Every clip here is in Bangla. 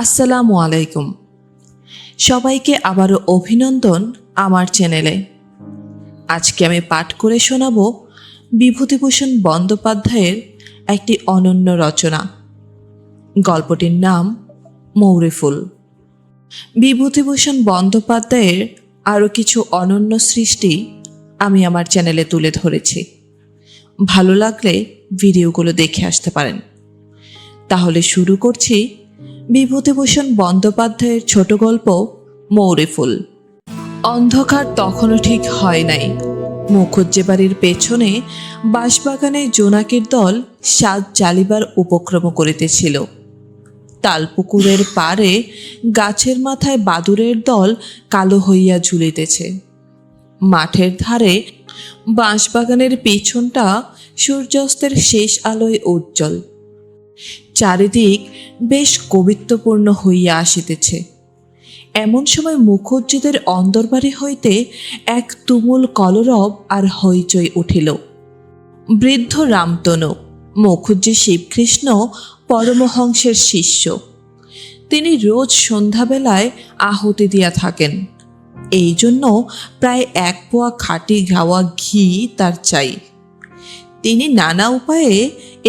আসসালামু আলাইকুম। সবাইকে আবারও অভিনন্দন আমার চ্যানেলে। আজকে আমি পাঠ করে শোনাব বিভূতিভূষণ বন্দ্যোপাধ্যায়ের একটি অনন্য রচনা। গল্পটির নাম মৌরি ফুল। বিভূতিভূষণ বন্দ্যোপাধ্যায়ের আরও কিছু অনন্য সৃষ্টি আমি আমার চ্যানেলে তুলে ধরেছি। ভালো লাগলে ভিডিওগুলো দেখে আসতে পারেন। তাহলে শুরু করছি বিভূতিভূষণ বন্দ্যোপাধ্যায়ের ছোট গল্প মৌরি ফুল। অন্ধকার তখনও ঠিক হয় নাই। মুখুজ্জে বাড়ির পেছনে বাঁশবাগানে জোনাকির দল সাজ জ্বালিবার উপক্রম করিতেছিল। তালপুকুরের পাড়ে গাছের মাথায় বাদুড়ের দল কালো হইয়া ঝুলিতেছে। মাঠের ধারে বাঁশবাগানের পিছনটা সূর্যাস্তের শেষ আলোয় উজ্জ্বল। চারিদিক বেশ কবিত্বপূর্ণ হইয়া আসিতেছে। এমন সময় মুখুজ্জেদের অন্দরবাড়ি হইতে এক তুমুল কলরব আর হইচই উঠিল। বৃদ্ধ রামতনু, মুখুজ্জে শিবকৃষ্ণ পরমহংসের শিষ্য। তিনি রোজ সন্ধ্যাবেলায় আহুতি দিয়া থাকেন। এই জন্য প্রায় 1 পোয়া খাঁটি গাওয়া ঘি তার চাই। তিনি নানা উপায়ে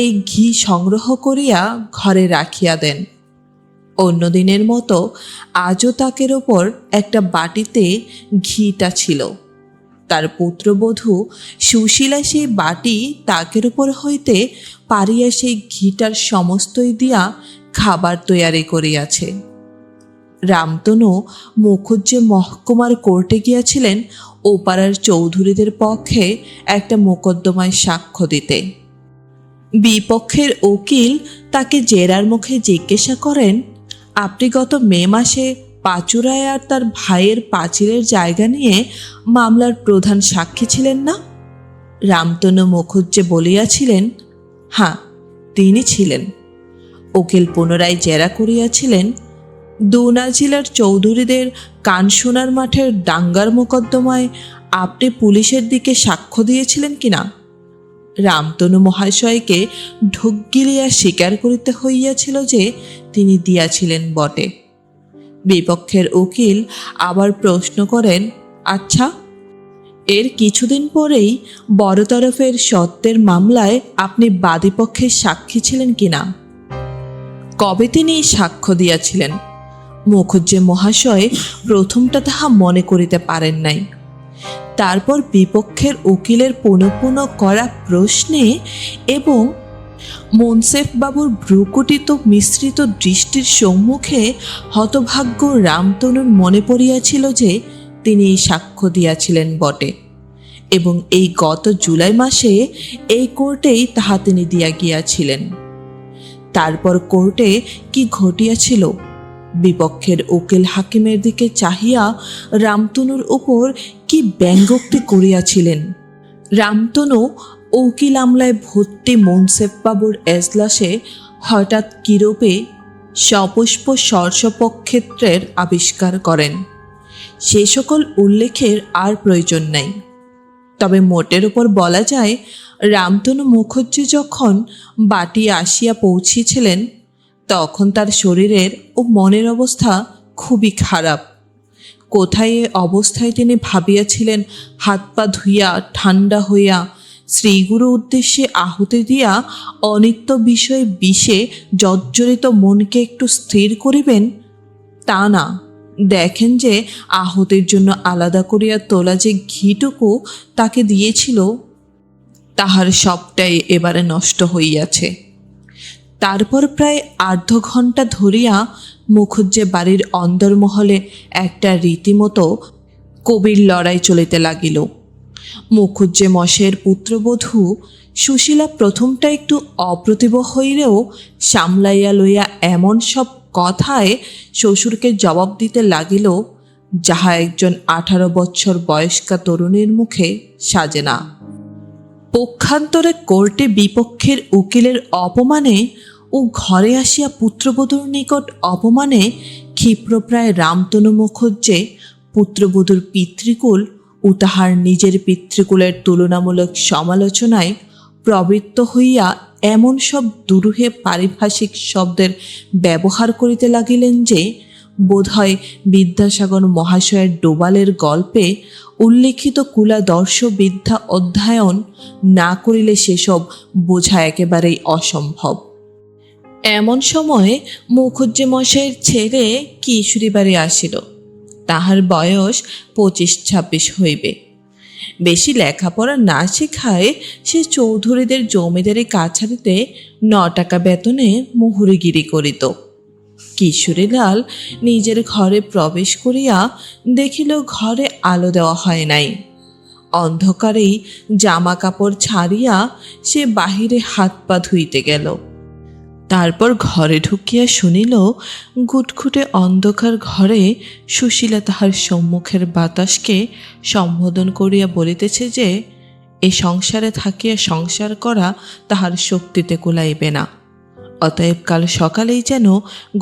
এই ঘি সংগ্রহ করিয়া ঘরে রাখিয়া দেন। অন্য দিনের মতো আজও তাকের ওপর একটা বাটিতে ঘিটা ছিল। তার পুত্রবধূ সুশীলা সেই বাটি তাকের ওপর হইতে পারিয়া সেই ঘিটার সমস্তই দিয়া খাবার তৈয়ারি করিয়াছে। রামতনু মুখুজ্জে মহকুমার কোর্টে গিয়াছিলেন ও পাড়ার চৌধুরীদের পক্ষে একটা মোকদ্দমায় সাক্ষ্য দিতে। বিপক্ষের উকিল তাকে জেরার মুখে জিজ্ঞাসা করেন, আপনি গত মে মাসে পাচুরায় আর তার ভাইয়ের পাঁচিলের জায়গা নিয়ে মামলার প্রধান সাক্ষী ছিলেন না? রামতনু মুখুজ্জে বলিয়াছিলেন, হ্যাঁ, তিনি ছিলেন। উকিল পুনরায় জেরা করিয়াছিলেন, দুনাজিলার চৌধুরীদের কানসোনার মাঠের দাঙ্গার মোকদ্দমায় আপনি পুলিশের দিকে সাক্ষ্য দিয়েছিলেন কিনা? রামতনু মহাশয়কে ঢুক গিলিয়া স্বীকার করিতে হইয়াছিল যে তিনি দিয়াছিলেন বটে। বিপক্ষের উকিল আবার প্রশ্ন করেন, আচ্ছা, এর কিছুদিন পরেই বড় তরফের সত্যের মামলায় আপনি বাদীপক্ষের সাক্ষী ছিলেন কিনা? কবে তিনি সাক্ষ্য দিয়াছিলেন? মুখুজ্জে মহাশয় প্রথমটা তাহা মনে করিতে পারেন নাই। তারপর বিপক্ষের উকিলের পুনঃ পুনঃ করা প্রশ্নে এবং মুনসেফ বাবুর ভ্রুকুটিত মিশ্রিত দৃষ্টির সম্মুখে হতভাগ্য রামতনুর মনে পড়িয়াছিল যে তিনি সাক্ষ্য দিয়াছিলেন বটে, এবং এই গত জুলাই মাসে এই কোর্টেই তাহা তিনি দিয়া গিয়াছিলেন। তারপর কোর্টে কি ঘটিয়াছিল? বিপক্ষের উকিল হাকিমের দিকে চাহিয়া রামতনুর উপর কি ব্যঙ্গোক্তি করিয়াছিলেন। রামতনু উকিল আমলায় ভর্তি মুনসেফ বাবুর এজলাসে হঠাৎ কিরূপে সপুষ্প সর্ষপক্ষেত্রের আবিষ্কার করেন, সে সকল উল্লেখের আর প্রয়োজন নাই। তবে মোটের উপর বলা যায়, রামতনু মুখুজ্জে যখন বাটি আসিয়া পৌঁছিয়েছিলেন তখন তার শরীরের ও মনের অবস্থা খুবই খারাপ। কোথায় এ অবস্থায় তিনি ভাবিয়াছিলেন হাত পা ধুইয়া ঠান্ডা হইয়া শ্রীগুরু উদ্দেশ্যে আহুতি দিয়া অনিত্য বিষয়ে বিষে জর্জরিত মনকে একটু স্থির করিবেন, তা না। দেখেন যে আহুতির জন্য আলাদা করিয়া তোলা যে ঘিটুকু তাকে দিয়েছিল তাহার সবটাই এবারে নষ্ট হইয়াছে। তারপর প্রায় 1/2 ঘণ্টা ধরিয়া মুখুজ্জে বাড়ির অন্দরমহলে একটা রীতিমতো কবির লড়াই চলিতে লাগিল। মুখুজ্জে মশের পুত্রবধূ সুশীলা প্রথমটা একটু অপ্রতিভ হইলেও সামলাইয়া লইয়া এমন সব কথায় শ্বশুরকে জবাব দিতে লাগিল যাহা একজন 18 বৎসর বয়স্কা তরুণীর মুখে সাজে না। পক্ষান্তরে কোর্টে বিপক্ষের উকিলের অপমানে ও ঘরে আসিয়া পুত্রবধূর নিকট অপমানে ক্ষিপ্রপ্রায় রামতনু মুখুজ্জে পুত্রবধূর পিতৃকুল ও তাহার নিজের পিতৃকুলের তুলনামূলক সমালোচনায় প্রবৃত্ত হইয়া এমন সব দুরূহে পারিভাষিক শব্দের ব্যবহার করিতে লাগিলেন যে বোধহয় বিদ্যাসাগর মহাশয়ের ডোবালের গল্পে উল্লেখিত কুলাদর্শ বিদ্যা অধ্যয়ন না করিলে সেসব বোঝা একেবারেই অসম্ভব। এমন সময়ে মুখুজ্জে মশাইয়ের ছেলে কিশোরী বাড়ি আসিল। তাহার বয়স 25-26 হইবে। বেশি লেখাপড়া না শেখায় সে চৌধুরীদের জমিদারি কাছারিতে 9 টাকা বেতনে মুহুরিগিরি করিত। কিশোরীলাল নিজের ঘরে প্রবেশ করিয়া দেখিল ঘরে আলো দেওয়া হয় নাই। অন্ধকারেই জামা কাপড় ছাড়িয়া সে বাহিরে হাত পা ধুইতে গেল। তারপর ঘরে ঢুকিয়া শুনিল ঘুটঘুটে অন্ধকার ঘরে সুশীলা তাহার সম্মুখের বাতাসকে সম্বোধন করিয়া বলিতেছে যে এ সংসারে থাকিয়া সংসার করা তাহার শক্তিতে কুলাইবে না, অতএব কাল সকালেই যেন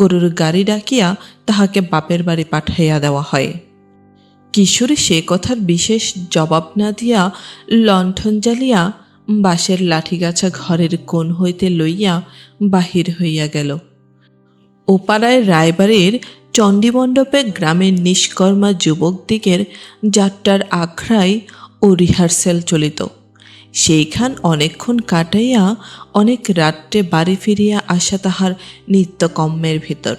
গরুর গাড়ি ডাকিয়া তাহাকে বাপের বাড়ি পাঠাইয়া দেওয়া হয়। কিশোরী সে কথার বিশেষ জবাব না দিয়া লণ্ঠন জ্বালিয়া বাঁশের লাঠিগাছা ঘরের কোণ হইতে লইয়া বাহির হইয়া গেল। ওপাড়ায় রায়বাড়ির চণ্ডীমণ্ডপে গ্রামের নিষ্কর্মা যুবকদিগের যাত্রার আখড়াই ও রিহার্সেল চলিত। সেইখান অনেকক্ষণ কাটাইয়া অনেক রাত্রে বাড়ি ফিরিয়া আসা তাহার নিত্যকর্মের ভিতর।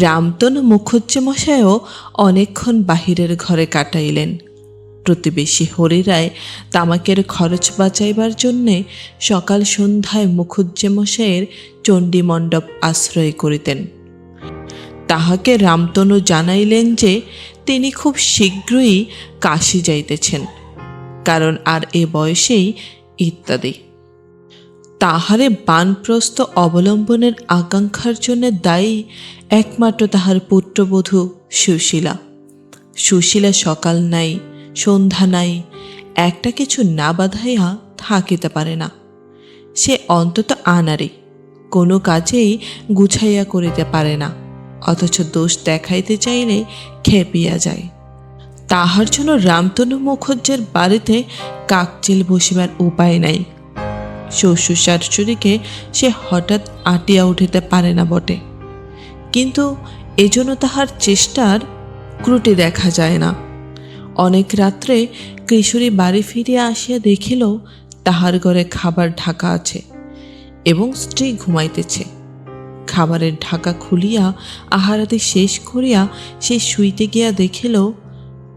রামতনু মুখুজ্জে মশাইও অনেকক্ষণ বাহিরের ঘরে কাটাইলেন। প্রতিবেশী হরিরায় তামাকের খরচ বাঁচাইবার জন্যে সকাল সন্ধ্যায় মুখুজ্জে মশাইয়ের চণ্ডীমণ্ডপ আশ্রয় করিতেন। তাহাকে রামতনু জানাইলেন যে তিনি খুব শীঘ্রই কাশী যাইতেছেন, কারণ আর এ বয়সেই ইত্যাদি। তাহারে বানপ্রস্থ অবলম্বনের আকাঙ্ক্ষার জন্য দায়ী একমাত্র তাহার পুত্রবধূ সুশীলা। সুশীলা সকাল নাই, সন্ধ্যা নাই, একটা কিছু না বাধাইয়া থাকিতে পারে না। সে অন্তত আনারে কোনো কাজেই গুছাইয়া করিতে পারে না, অথচ দোষ দেখাইতে চাইলে খেপিয়া যায়। তাহার জন্য রামতনু মুখুজ্জের বাড়িতে কাকচিল বসিবার উপায় নাই। শ্বশুর শাশুড়িকে সে হঠাৎ আটিয়া উঠিতে পারে না বটে, কিন্তু এজন্য তাহার চেষ্টার ত্রুটি দেখা যায় না। অনেক রাত্রে কিশোরী বাড়ি ফিরিয়া আসিয়া দেখিল তাহার ঘরে খাবার ঢাকা আছে এবং স্ত্রী ঘুমাইতেছে। খাবারের ঢাকা খুলিয়া আহারাদি শেষ করিয়া সে শুইতে গিয়া দেখিল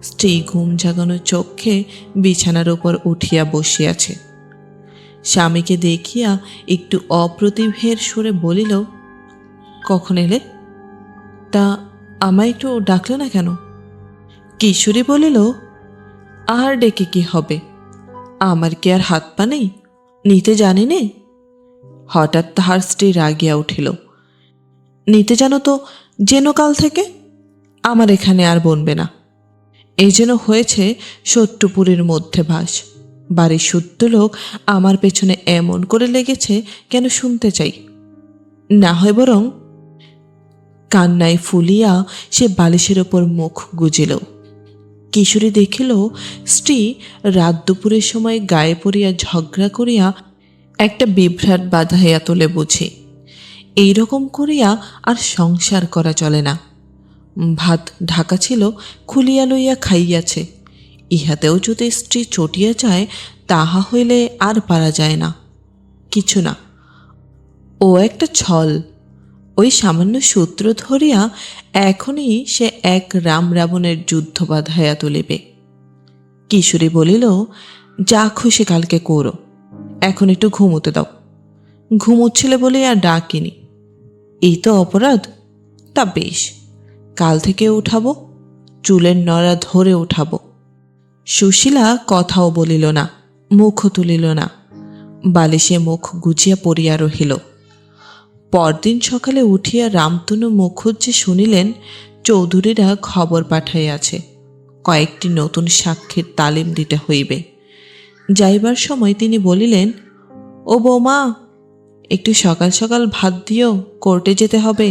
স্ত্রী ঘুম জাগানো চক্ষে বিছানার উপর উঠিয়া বসিয়াছে। স্বামীকে দেখিয়া একটু অপ্রতিভের সুরে বলিল, কখন এলে? তা আমায় একটু ডাকলে না কেন? কিশোরী বলিল, আর ডেকে কি হবে, আমার কি আর হাত পা নেই, নিতে জানি নে? হঠাৎ তাহার স্ত্রী রাগিয়া উঠিল, নিতে জানো তো যেন কাল থেকে, আমার এখানে আর বনবে না। এই যেন হয়েছে শত্রুপুরীর মধ্যে বাস। বাড়ির শুদ্ধ লোক আমার পেছনে এমন করে লেগেছে কেন শুনতে চাই না, হয় বরং। কান্নায় ফুলিয়া সে বালিশের ওপর মুখ গুজিল। কিশোরী দেখিল স্ত্রী রাত দুপুরের সময় গায়ে পড়িয়া ঝগড়া করিয়া একটা বিভ্রাট বাঁধাইয়া তোলে বুঝি। এইরকম করিয়া আর সংসার করা চলে না। ভাত ঢাকা ছিল, খুলিয়া লইয়া খাইয়াছে। ইহাতেও যদি স্ত্রী চটিয়া যায় তাহা হইলে আর পারা যায় না। কিছু না, ও একটা ছল। ওই সামান্য সূত্র ধরিয়া এখনই সে এক রাম রাবণের যুদ্ধ বাঁধাইয়া তুলিবে। কিশোরী বলিল, যা খুশি কালকে করো, এখন একটু ঘুমোতে দাও। ঘুমোচ্ছিলে বলে আর ডাকিনি। এই তো অপরাধ? তা বেশ, কাল থেকে উঠাবো, চুলের নড়া ধরে উঠাবো। সুশীলা কথাও বলিল না, মুখও তুলিল না, বালিশে মুখ গুজিয়া পড়িয়া রহিল। পরদিন সকালে উঠিয়া রামতনু মুখুজ্জে শুনিলেন চৌধুরীরা খবর পাঠাইয়াছে কয়েকটি নতুন সাক্ষীর তালিম দিতে হইবে। যাইবার সময় তিনি বলিলেন, ও বৌমা, একটু সকাল সকাল ভাত দিও, কোর্টে যেতে হবে।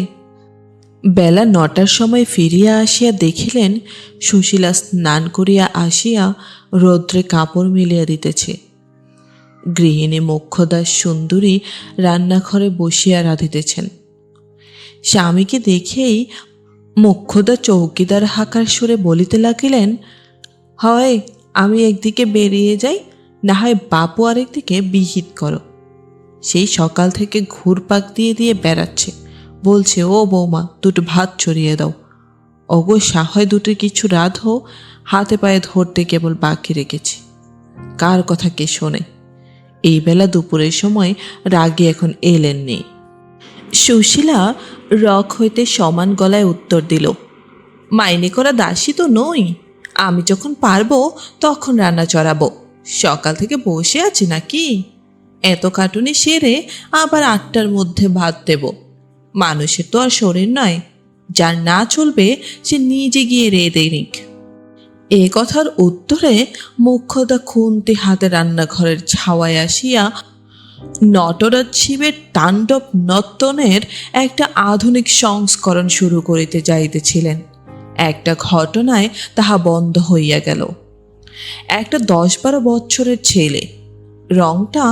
বেলা 9টার সময় ফিরিয়া আসিয়া দেখিলেন সুশীলা স্নান করিয়া আসিয়া রৌদ্রে কাপড় মিলিয়া দিতেছে। গৃহিণী মোক্ষদার সুন্দরী রান্নাঘরে বসিয়া রাঁধিতেছেন। স্বামীকে দেখেই মোক্ষদা চৌকিদার হাঁকার সুরে বলিতে লাগিলেন, হয় আমি একদিকে বেরিয়ে যাই, না হয় বাপু আরেকদিকে বিহিত করো। সেই সকাল থেকে ঘুরপাক দিয়ে দিয়ে বেড়াচ্ছে, বলছে ও বৌমা দুটো ভাত চড়িয়ে দাও। অগো সাহয় দুটো কিছু রাঁধো, হাতে পায়ে ধরতে কেবল বাকি রেখেছি। কার কথা কে শোনে? এই বেলা দুপুরের সময় রাগে এখন এলেননি। সুশীলা রক হইতে সমান গলায় উত্তর দিল, মাইনে করা দাসী তো নই, আমি যখন পারবো তখন রান্না চড়াবো। সকাল থেকে বসে আছি নাকি? এত কাটুনি সেরে আবার 8টার মধ্যে ভাত দেব। মানুষের তো আর শরীর নয়, যার না চলবে সে নিজে গিয়ে রেঁধে নিক। এ কথার উত্তরে মোক্ষদা খুন্তি হাতে রান্নাঘরের ছাওয়ায় আসিয়া নটরাজ শিবের তাণ্ডব নর্তনের একটা আধুনিক সংস্করণ শুরু করিতে যাইতেছিলেন। একটা ঘটনায় তাহা বন্ধ হইয়া গেল। একটা 10-12 বৎসরের ছেলে, রংটা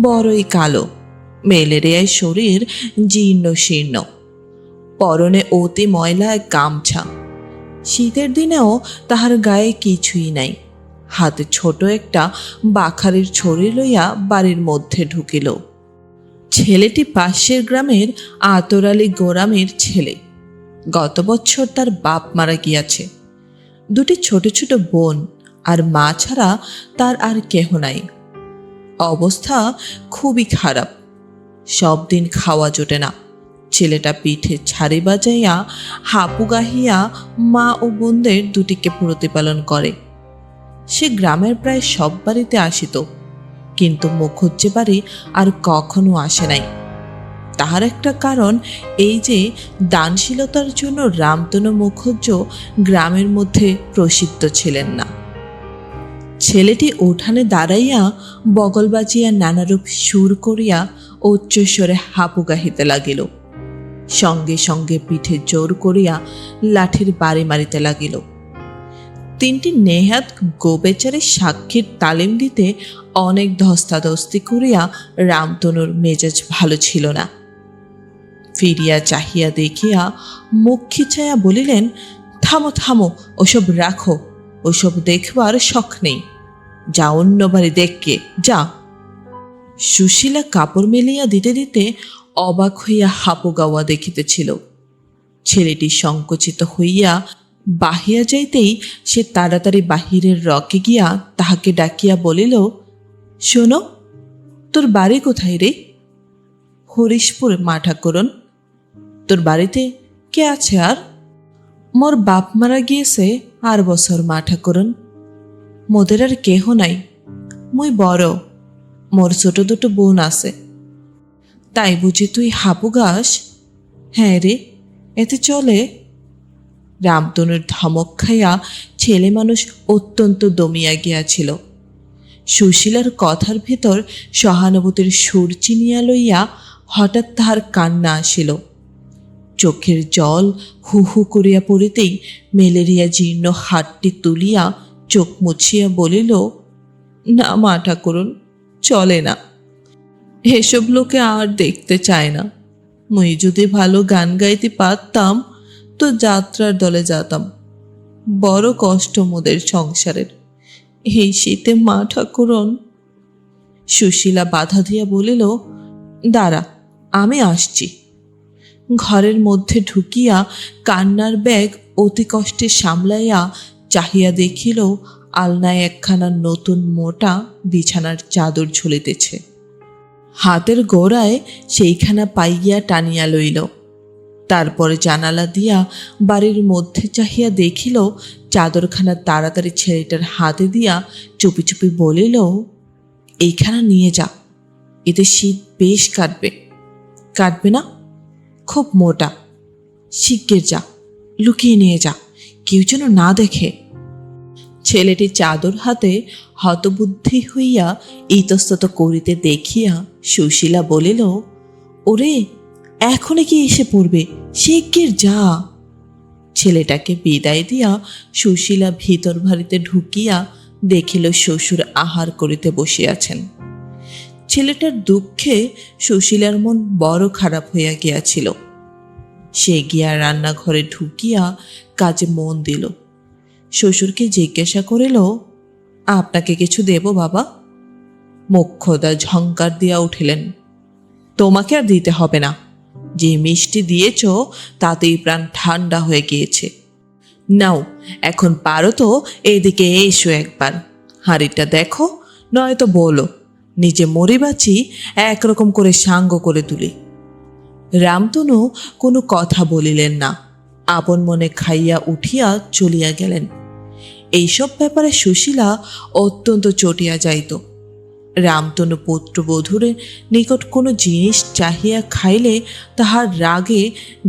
বড়ই কালো, ম্যালেরিয়ায় শরীর জীর্ণ শীর্ণ, পরনে অতি ময়লা এক গামছা। শীতের দিনেও তাহার গায়ে কিছুই নাই। হাতে ছোট একটা বাখারির ছড়ি লইয়া বাড়ির মধ্যে ঢুকিল। ছেলেটি পাশের গ্রামের আতরালি গোরামের ছেলে। গত বছর তার বাপ মারা গিয়াছে। দুটি ছোট ছোট বোন আর মা ছাড়া তার আর কেহ নাই। অবস্থা খুবই খারাপ, সব দিন খাওয়া জোটে না। ছেলেটা পিঠে ছাড়ি বাজাইয়া হাপু গাহিয়া মা ও বোনদের দুটিকে প্রতিপালন করে। সে গ্রামের প্রায় সব বাড়িতে আসিত, কিন্তু মুখুজ্জে বাড়ি আর কখনো আসে নাই। তাহার একটা কারণ এই যে দানশীলতার জন্য রামতনু মুখুজ্জ গ্রামের মধ্যে প্রসিদ্ধ ছিলেন না। ছেলেটি উঠানে দাঁড়াইয়া বগল বাজিয়া নানারূপ সুর করিয়া উচ্চস্বরে হাপু গাহিতে লাগিল। সঙ্গে সঙ্গে পিঠে জোর করিয়া লাঠির বাড়ি মারিতে লাগিল। 3টি নেহাত গোবেচারে সাক্ষীর তালিম দিতে অনেক ধস্তাধস্তি করিয়া রামতনুর মেজাজ ভালো ছিল না। ফিরিয়া চাহিয়া দেখিয়া মুখ খিচাইয়া বলিলেন, থামো থামো, ওসব রাখো, ওসব দেখবার শখ নেই, যা অন্য বাড়ি দেখকে যা। সুশীলা কাপড় মেলিয়া দিতে দিতে অবাক হইয়া হাপু গাওয়া দেখিতেছিল। ছেলেটি সংকুচিত হইয়া বাহিয়া যাইতেই সে তাড়াতাড়ি বাহিরের রকে গিয়া তাহাকে ডাকিয়া বলিল, শোনো, তোর বাড়ি কোথায় রে? হরিশপুর মা ঠাকুরন। তোর বাড়িতে কে আছে আর? মোর বাপ মারা গিয়েছে 8 বছর মা ঠাকুরন। মোদের আর কেহ নাই, মুই বড়, মোর ছোট দুটো বোন আছে। তাই বুঝি তুই হাপু গাস? হ্যাঁ রে, এতে চলে? রামতনুর ধমক খাইয়া ছেলে মানুষ অত্যন্ত দমিয়া গিয়াছিল। সুশীলার কথার ভেতর সহানুভূতির সুর চিনিয়া লইয়া হঠাৎ তাহার কান্না আসিল। চোখের জল হু হু করিয়া পড়িতেই ম্যালেরিয়া জীর্ণ হাতটি তুলিয়া চোখ মুছিয়া বলিল, না মা ঠাকুরন, চলে না, এসব লোকে আর দেখতে চায় না। মুই যদি ভালো গান গাইতে পারতাম তো যাত্রার দলে যেতাম। বড় কষ্ট মোদের সংসারের, এই শীতে মা ঠাকুরন। সুশীলা বাধা দিয়া বলিল, দাঁড়া, আমি আসছি। ঘরের মধ্যে ঢুকিয়া কান্নার ব্যাগ অতি কষ্টে সামলাইয়া চাহিয়া দেখিল আলনায় একখানা নতুন মোটা বিছানার চাদর ঝুলিতেছে। হাতের গোড়ায় সেইখানা পাইয়া টানিয়া লইল। তারপরে জানালা দিয়া বাড়ির মধ্যে চাহিয়া দেখিল চাদরখানা তাড়াতাড়ি ছেলেটার হাতে দিয়া চুপি চুপি বলিল, এইখানা নিয়ে যা, এতে শীত বেশ কাটবে। কাটবে না? খুব মোটা, শিগগির যা, লুকিয়ে নিয়ে যা, কেউ যেন না দেখে। ছেলেটি চাদর হাতে হতবুদ্ধি হইয়া ইতস্তত করিতে দেখিয়া সুশীলা বলিল, ওরে, এখনই কি এসে পড়বে, শিগগির যা। ছেলেটাকে বিদায় দিয়া সুশীলা ভিতর বাড়িতে ঢুকিয়া দেখিল শ্বশুর আহার করিতে বসিয়াছেন। ছেলেটার দুঃখে সুশীলার মন বড় খারাপ হইয়া গিয়াছিল। সে গিয়া রান্নাঘরে ঢুকিয়া কাজে মন দিল। শ্বশুরকে জিজ্ঞাসা করিল, আপনাকে কিছু দেব বাবা? মোক্ষদা ঝংকার দিয়া উঠিলেন, তোমাকে আর দিতে হবে না, যে মিষ্টি দিয়েছ তাতেই প্রাণ ঠান্ডা হয়ে গিয়েছে। নাও, এখন পারো তো এইদিকে এসো একবার, হাঁড়িটা দেখো, নয়তো বলো নিজে মরি বাঁচি একরকম করে সাঙ্গ করে তুলি। রামতনু কোনো কথা বলিলেন না, আপন মনে খাইয়া উঠিয়া চলিয়া গেলেন। এইসব ব্যাপারে সুশীলা অত্যন্ত চটিয়া যাইত। রামতনু পুত্রবধূরের নিকট কোনো জিনিস চাহিয়া খাইলে তাহার রাগে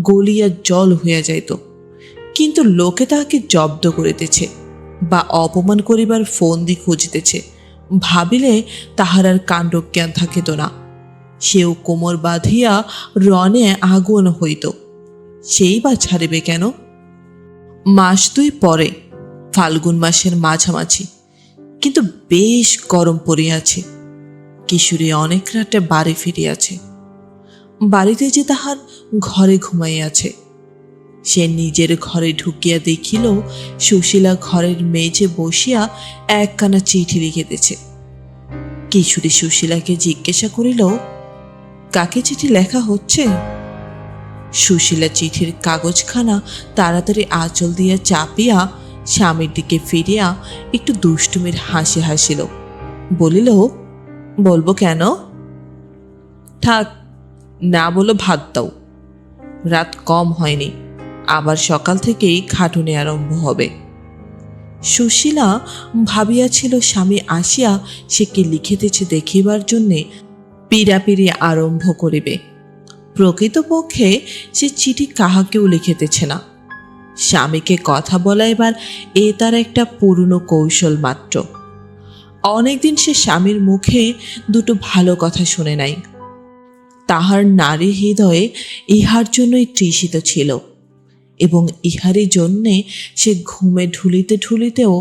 গলিয়া জল হইয়া যাইত। কিন্তু লোকে তাহাকে জব্দ করিতেছে বা অপমান করিবার ফন্দি খুঁজিতেছে ভাবিলে তাহার আর কাণ্ডজ্ঞান থাকিত না। সেও কোমর বাঁধিয়া রণে আগুন হইত, সেই বা ছাড়িবে কেন? মাস দুই পরে, ফাল্গুন মাসের মাঝামাঝি, কিন্তু বেশ গরম পড়িয়াছে। কিশোরী অনেক রাতে বাড়ি ফিরিয়াছে। বাড়িতে যে তাহার ঘরে ঘুমাইয়াছে। সে নিজের ঘরে ঢুকিয়া দেখিল সুশীলা ঘরের মেঝে বসিয়া একখানা চিঠি লিখিতেছে। কিশোরী সুশীলাকে জিজ্ঞাসা করিল, কাকে চিঠি লেখা হচ্ছে? সুশীলা চিঠির কাগজখানা তাড়াতাড়ি আঁচল দিয়া চাপিয়া স্বামীর দিকে ফিরিয়া একটু দুষ্টুমির হাসি হাসিল। বলিল, বলবো কেন? থাক, না বলো, ভাত দাও। রাত কম হয়নি, আবার সকাল থেকেই খাটুনি আরম্ভ হবে। সুশীলা ভাবিয়াছিল স্বামী আসিয়া সে কি লিখিতেছে দেখিবার জন্যে পীড়াপিড়ি আরম্ভ করিবে। প্রকৃতপক্ষে সে চিঠি কাহাকেও লিখিতেছে না, স্বামীকে কথা বলাইবার এ তার একটা পুরনো কৌশল মাত্র। অনেকদিন সে স্বামীর মুখে দুটো ভালো কথা শুনে নাই। তাহার নারী হৃদয়ে ইহার জন্যই তৃষিত ছিল এবং ইহারই জন্যে সে ঘুমে ঢুলিতে ঢুলিতেও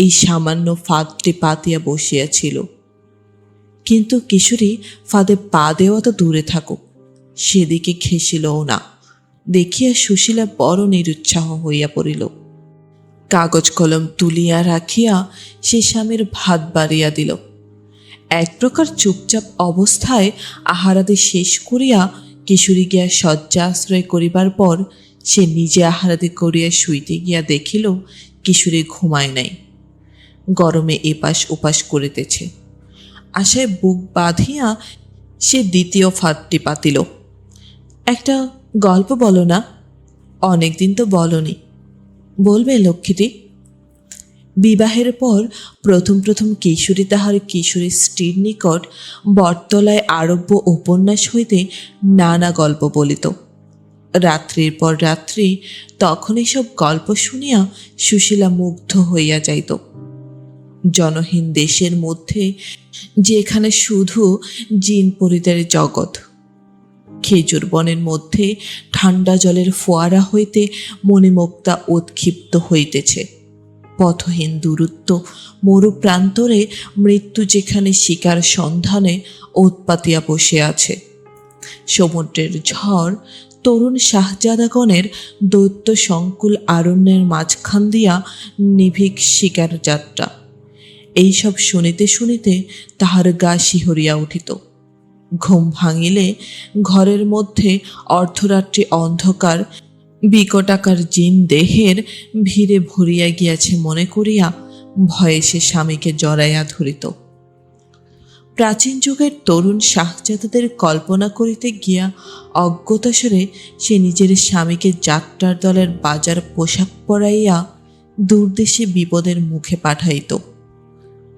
এই সামান্য ফাঁদটি পাতিয়া বসিয়াছিল। কিন্তু কিশোরী ফাঁদে পা দেওয়া তো দূরে থাকুক, সেদিকে ঘেঁষিলও না। দেখিয়া সুশীলা বড় নিরুৎসাহ হইয়া পড়িল। কাগজ কলম তুলিয়া রাখিয়া সে স্বামীর ভাত বাড়িয়া দিল। এক প্রকার চুপচাপ অবস্থায় আহারাদি শেষ করিয়া কিশোরী গিয়া শয্যা আশ্রয় করিবার পর সে নিজে আহারাদি করিয়া শুইতে গিয়া দেখিল কিশোরী ঘুমায় নাই, গরমে এপাশ ওপাশ করিতেছে। আশায় বুক বাঁধিয়া সে দ্বিতীয় ফাঁদটি পাতিল। একটা গল্প বলো না, অনেকদিন তো বলনি, বলবে লক্ষ্মীটি? বিবাহের পর প্রথম প্রথম কিশোরী তাহার কিশোরী স্ত্রীর নিকট বটতলায় আরব্য উপন্যাস হইতে নানা গল্প বলিত। রাত্রির পর রাত্রি তখন এসব গল্প শুনিয়া সুশীলা মুগ্ধ হইয়া যাইত। জনহীন দেশের মধ্যে যেখানে শুধু জিন পরিদের জগৎ, খেজুর বনের মধ্যে ঠান্ডা জলের ফোয়ারা হইতে মণিমুক্তা উৎক্ষিপ্ত হইতেছে, পথহীন দূরত্ব মরু প্রান্তরে মৃত্যু যেখানে শিকার সন্ধানে উৎপাতিয়া বসে আছে, সমুদ্রের ঝড় তরুণ শাহজাদাগণের দৈত্য সংকুল আরণ্যের মাঝখান দিয়া নিভিক শিকার যাত্রা, এইসব শুনিতে শুনিতে তাহার গা শিহরিয়া উঠিত। ঘুম ভাঙিলে ঘরের মধ্যে অর্ধরাত্রি অন্ধকার বিকটাকার জিন দেহের ভিড়ে ভরিয়া গিয়াছে মনে করিয়া ভয়ে সে স্বামীকে জড়াইয়া ধরিত। প্রাচীন যুগের তরুণ শাহজাদাদের কল্পনা করিতে গিয়া অজ্ঞতাস্বরে সে নিজের স্বামীকে যাত্রার দলের বাজার পোশাক পরাইয়া দূরদেশে বিপদের মুখে পাঠাইত।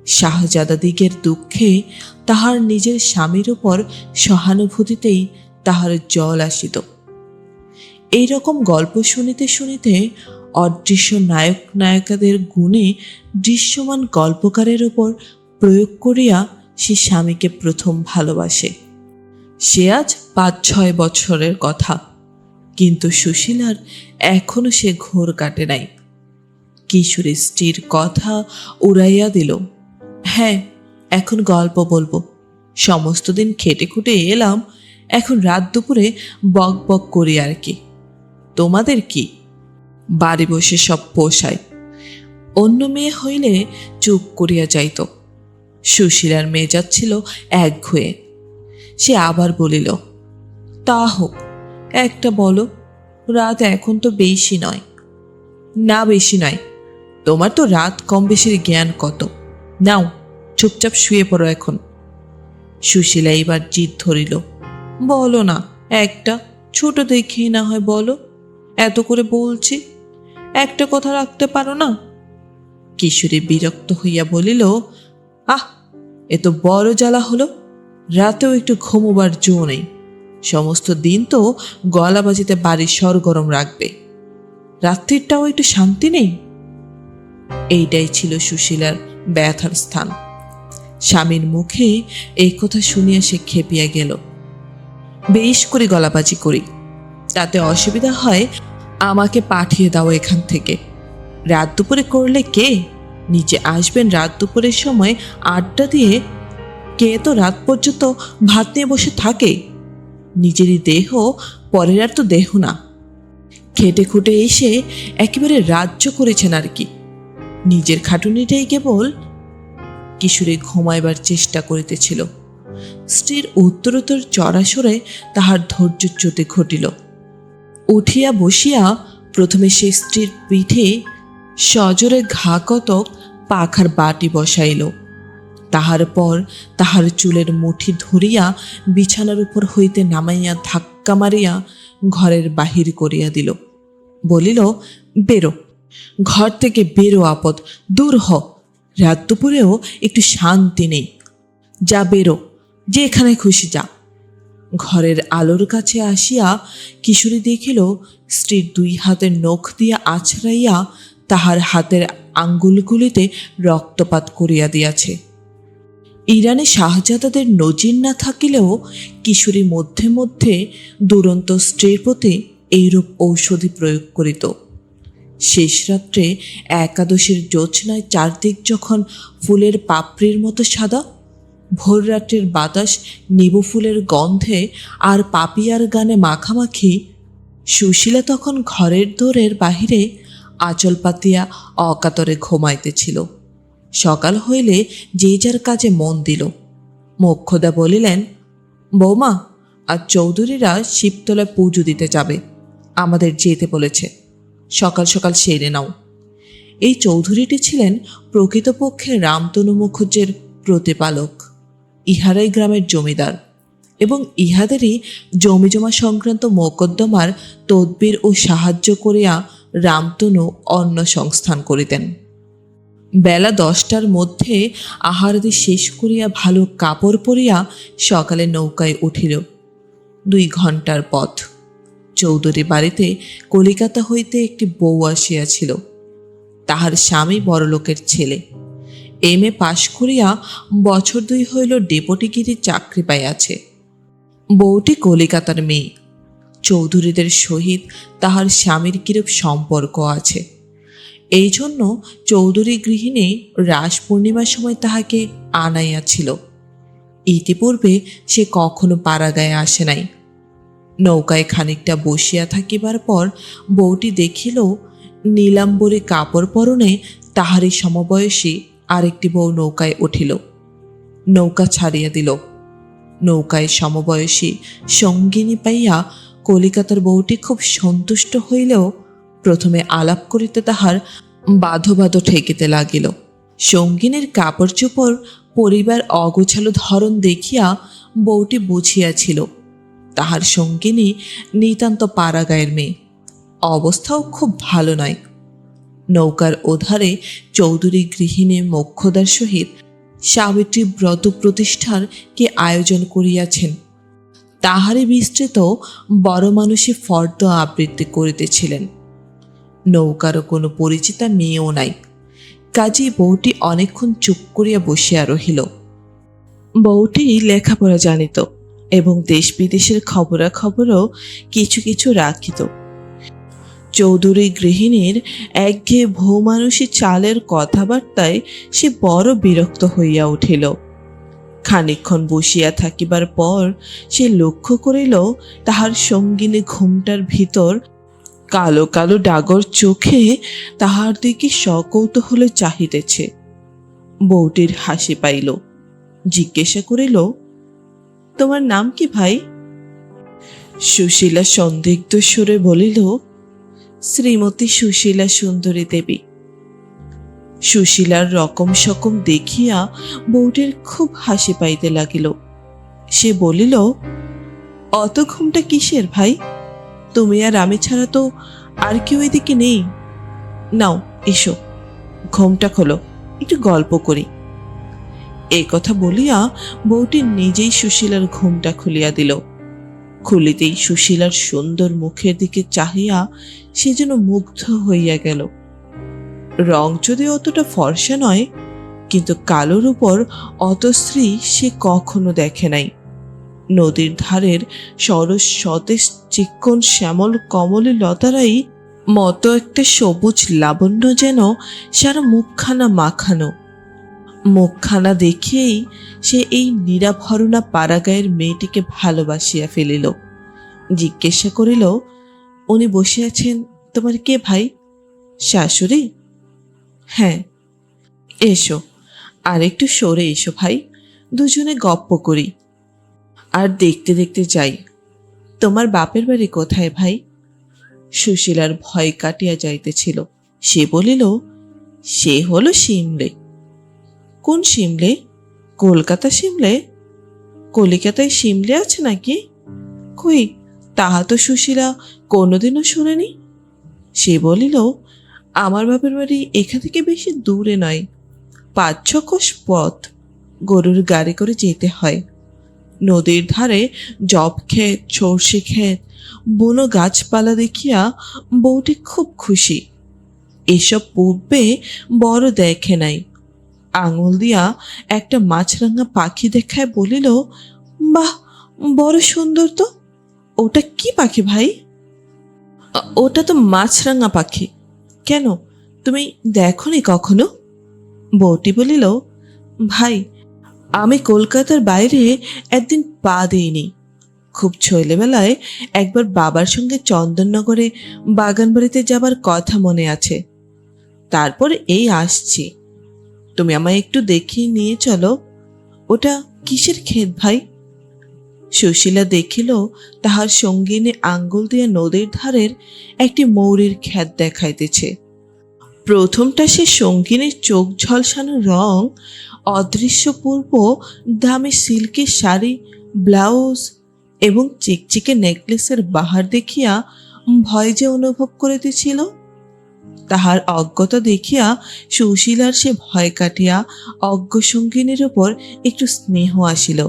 শাহজাদাদিগের দুঃখে তাহার নিজের স্বামীর উপর সহানুভূতিতেই তাহার জল আসিত। এই রকম গল্প শুনিতে শুনিতে অদৃশ্য নায়ক নায়িকাদের গুণে দৃশ্যমান গল্পকারের উপর প্রয়োগ করিয়া সে স্বামীকে প্রথম ভালোবাসে। সে আজ ৫-৬ বছরের কথা, কিন্তু সুশীলার এখনো সে ঘোর কাটে নাই। কিশোরী স্ত্রীর কথা উড়াইয়া দিল। হ্যাঁ, এখন গল্প বলবো, সমস্ত দিন খেটে খুটে এলাম, এখন রাত দুপুরে বক বক করি আর কি। তোমাদের কি? বাড়ি বসে সব পোষায়। অন্য মেয়ে হইলে চুপ করিয়া যাইত। সুশীলার মেজাজ ছিল একঘয়ে। সে আবার বলিল, তা হোক, একটা বলো, রাত এখন তো বেশি নয়। না, বেশি নয়। তোমার তো রাত কম বেশির জ্ঞান কত। নাও, চুপচাপ শুয়ে পড়ো এখন। সুশীলা এবার জিদ ধরিল, বলো না, একটা ছোট দেখেই না হয় বলো। এত করে বলছি, একটা কথা রাখতে পারো না? কিশোরী বিরক্ত হইয়া বলিল, আহ, এ তো বড় জ্বালা হলো। রাতেও একটু ঘুমোবার জো নেই। সমস্ত দিন তো গলা বাজিতে বাড়ির সরগরম রাখবে, রাত্রিটাও একটু শান্তি নেই। এইটাই ছিল সুশীলার ব্যথার স্থান। স্বামীর মুখে এই কথা শুনিয়া সে খেপিয়া গেল। বেশ করে গলাবাজি করি, তাতে অসুবিধা হয় আমাকে পাঠিয়ে দাও এখান থেকে। রাত দুপুরে করলে কে? নিচে আসবেন রাত দুপুরের সময় আড্ডা দিয়ে। কে তো রাত পর্যন্ত ভাত নিয়ে বসে থাকে? নিজেরই দেহ, পরের আর তো দেহ না। খেটে খুটে এসে একেবারে রাজ্য করেছেন আর কি। নিজের খাটুনিটাই কেবল। কিশোরী ঘুমাইবার চেষ্টা করিতেছিল। স্ত্রীর উত্তরোত্তর চড়াসরে তাহার ধৈর্যচ্যুতি ঘটিল। উঠিয়া বসিয়া প্রথমে সে স্ত্রীর পিঠে সজোরে ঘা কতক পাখার বাটি বসাইল। তাহার পর তাহার চুলের মুঠি ধরিয়া বিছানার উপর হইতে নামাইয়া ধাক্কা মারিয়া ঘরের বাহির করিয়া দিল। বলিল, বেরো, ঘর থেকে বেরো, আপদ, দূর হ। রাত দুপুরেও একটু শান্তি নেই। যা, বেরো, যেখানে খুশি যা। ঘরের আলোর কাছে আসিয়া কিশোরী দেখিল স্ত্রীর দুই হাতের নখ দিয়া আছড়াইয়া তাহার হাতের আঙ্গুলগুলিতে রক্তপাত করিয়া দিয়াছে। ইরানে শাহজাদাদের নজির না থাকিলেও কিশোরী মধ্যে মধ্যে দুরন্ত স্ত্রীর প্রতি এইরূপ ঔষধি প্রয়োগ করিত। শেষ রাত্রে একাদশীর জ্যোৎস্নায় চারদিক যখন ফুলের পাপড়ির মতো সাদা, ভোররাত্রের বাতাস নিবু ফুলের গন্ধে আর পাপিয়ার গানে মাখামাখি, সুশীলা তখন ঘরের দোরের বাহিরে আঁচল পাতিয়া অকাতরে ঘুমাইতেছিল। সকাল হইলে যে যার কাজে মন দিল। মোক্ষদা বলিলেন, বৌমা, আজ চৌধুরীরা শিবতলায় পুজো দিতে যাবে, আমাদের যেতে বলেছে। সকাল সকাল সেরে নাও। এই চৌধুরীটি ছিলেন প্রকৃতপক্ষে রামতনু মুখুজ্জের প্রতিপালক। ইহারাই গ্রামের জমিদার এবং ইহাদেরই জমিজমা সংক্রান্ত মোকদ্দমার তদবির ও সাহায্য করিয়া রামতনু অন্ন সংস্থান করিতেন। বেলা 10টার মধ্যে আহারাদি শেষ করিয়া ভালো কাপড় পরিয়া সকালে নৌকায় উঠিল। 2 ঘণ্টার পথ। চৌধুরী বাড়িতে কলিকাতা হইতে একটি বউ আসিয়াছিল। তাহার স্বামী বড়লোকের ছেলে। এম.এ. পাশ করিয়া বছর 2 হইল ডেপুটিগিরির চাকরি পাইয়াছে। বউটি কলিকাতার মেয়ে। চৌধুরীদের সহিত তাহার স্বামীর কিরূপ সম্পর্ক আছে, এই জন্য চৌধুরী গৃহিণী রাস পূর্ণিমার সময় তাহাকে আনাইয়াছিল। ইতিপূর্বে সে কখনো পাড়াগায়ে আসে নাই। নৌকায় খানিকটা বসিয়া থাকিবার পর বউটি দেখিল নীলাম্বরী কাপড় পরনে তাহারই সমবয়সী আরেকটি বউ নৌকায় উঠিল। নৌকা ছাড়িয়া দিল। নৌকায় সমবয়সী সঙ্গিনী পাইয়া কলিকাতার বউটি খুব সন্তুষ্ট হইলেও প্রথমে আলাপ করিতে তাহার বাধো বাধো ঠেকিতে লাগিল। সঙ্গিনীর কাপড় চোপড় পরিবার অগোছালো ধরন দেখিয়া বউটি বুঝিয়াছিল তাহার সঙ্গিনী নিতান্ত পাড়াগায়ের মেয়ে, অবস্থাও খুব ভালো নয়। নৌকার ওধারে চৌধুরী গৃহিণী মোক্ষদার সহিত সাবিত্রী ব্রত প্রতিষ্ঠার কে আয়োজন করিয়াছেন, তাহারই বিস্তৃত বড় মানুষে ফর্দ আবৃত্তি করিতেছিলেন। নৌকারও কোনো পরিচিতা মেয়েও নাই। কাজী বউটি অনেকক্ষণ চুপ করিয়া বসিয়া রহিল। বউটি লেখাপড়া জানিত এবং দেশ বিদেশের খবরাখবরও কিছু কিছু রাখিত। চৌধুরী গৃহিণীর একঘেয়ে ভূমানুষী চালের কথাবার্তায় সে বড় বিরক্ত হইয়া উঠিল। খানিকক্ষণ বসিয়া থাকিবার পর সে লক্ষ্য করিল তাহার সঙ্গিনী ঘুমটার ভিতর কালো কালো ডাগর চোখে তাহার দিকে সকৌতূহলে চাহিতেছে। বউটির হাসি পাইল, জিজ্ঞাসা করিল, তোমার নাম কি ভাই? সুশীলা সন্দিগ্ধ সুরে বলিল, শ্রীমতী সুশীলা সুন্দরী দেবী। সুশীলার রকম সকম দেখিয়া বউটির খুব হাসি পাইতে লাগিল। সে বলিল, অত ঘুমটা কিসের ভাই? তুমি আর আমি ছাড়া তো আর কেউ এদিকে নেই। নাও এসো, ঘুমটা খোলো, একটু গল্প করি। এই কথা বলিয়া বউটি নিজেই সুশীলার ঘুমটা খুলিয়া দিল। খুলিতেই সুশীলার সুন্দর মুখের দিকে চাহিয়া সে যেন মুগ্ধ হইয়া গেল। রং যদি অতটা ফর্সা নয়, কিন্তু কালোর উপর অত শ্রী সে কখনো দেখে নাই। নদীর ধারের সরস সতেজ চিক্কণ শ্যামল কমলী লতারাই মতো একটা সবুজ লাবণ্য যেন সারা মুখখানা মাখানো। মুখখানা দেখিয়েই সে এই নিরাভরণা পাড়াগাঁয়ের মেয়েটিকে ভালোবাসিয়া ফেলিল। জিজ্ঞাসা করিল, উনি বসে আছেন তোমার কে ভাই? শাশুড়ি? হ্যাঁ। এসো, আর একটু সরে এসো ভাই, দুজনে গপ্প করি আর দেখতে দেখতে যাই। তোমার বাপের বাড়ি কোথায় ভাই? সুশীলার ভয় কাটিয়া যাইতেছিল। সে বলিল, সে হলো সিমলে। কোন সিমলে? কলকাতা সিমলে? কলিকাতায় সিমলে আছে নাকি? কই, তাহা তো সুশীলা কোনোদিনও শোনেনি। সে বলিল, আমার বাপের বাড়ি এখান থেকে বেশি দূরে নয়, 5-6 কোষ পথ, গরুর গাড়ি করে যেতে হয়। নদীর ধারে জব ক্ষেত, সর্ষে ক্ষেত, বুনো গাছপালা দেখিয়া বউটি খুব খুশি। এসব পূর্বে বড় দেখে নাই। আঙুল দিয়া একটা মাছরাঙা পাখি দেখায় বলিল, বাহ, বড় সুন্দর তো। ওটা কি পাখি ভাই? ওটা তো মাছরাঙা পাখি। কেন, তুমি দেখনি কখনো? বউটি বলিল, ভাই, আমি কলকাতার বাইরে একদিন পা দিইনি। খুব ছেলেবেলায় একবার বাবার সঙ্গে চন্দননগরে বাগান বাড়িতে যাবার কথা মনে আছে। তারপর এই আসছি। তুমি আমায় একটু দেখিয়ে নিয়ে চলো। ওটা কিসের ক্ষেত ভাই? সুশীলা দেখিল তাহার সঙ্গিনী আঙ্গুল দিয়া নদীর ধারের একটি মৌরির ক্ষেত দেখাইতেছে। প্রথমটা সে সঙ্গিনীর চোখ ঝলসানো রং, অদৃশ্যপূর্ব দামি সিল্কের শাড়ি, ব্লাউজ এবং চিকচিকে নেকলেসের বাহার দেখিয়া ভয় যে অনুভব করিতেছিল, তাহার অজ্ঞতা দেখিয়া সুশীলার সে ভয় কাটিয়া অজ্ঞ সঙ্গিনীর উপর একটু স্নেহ আসিল।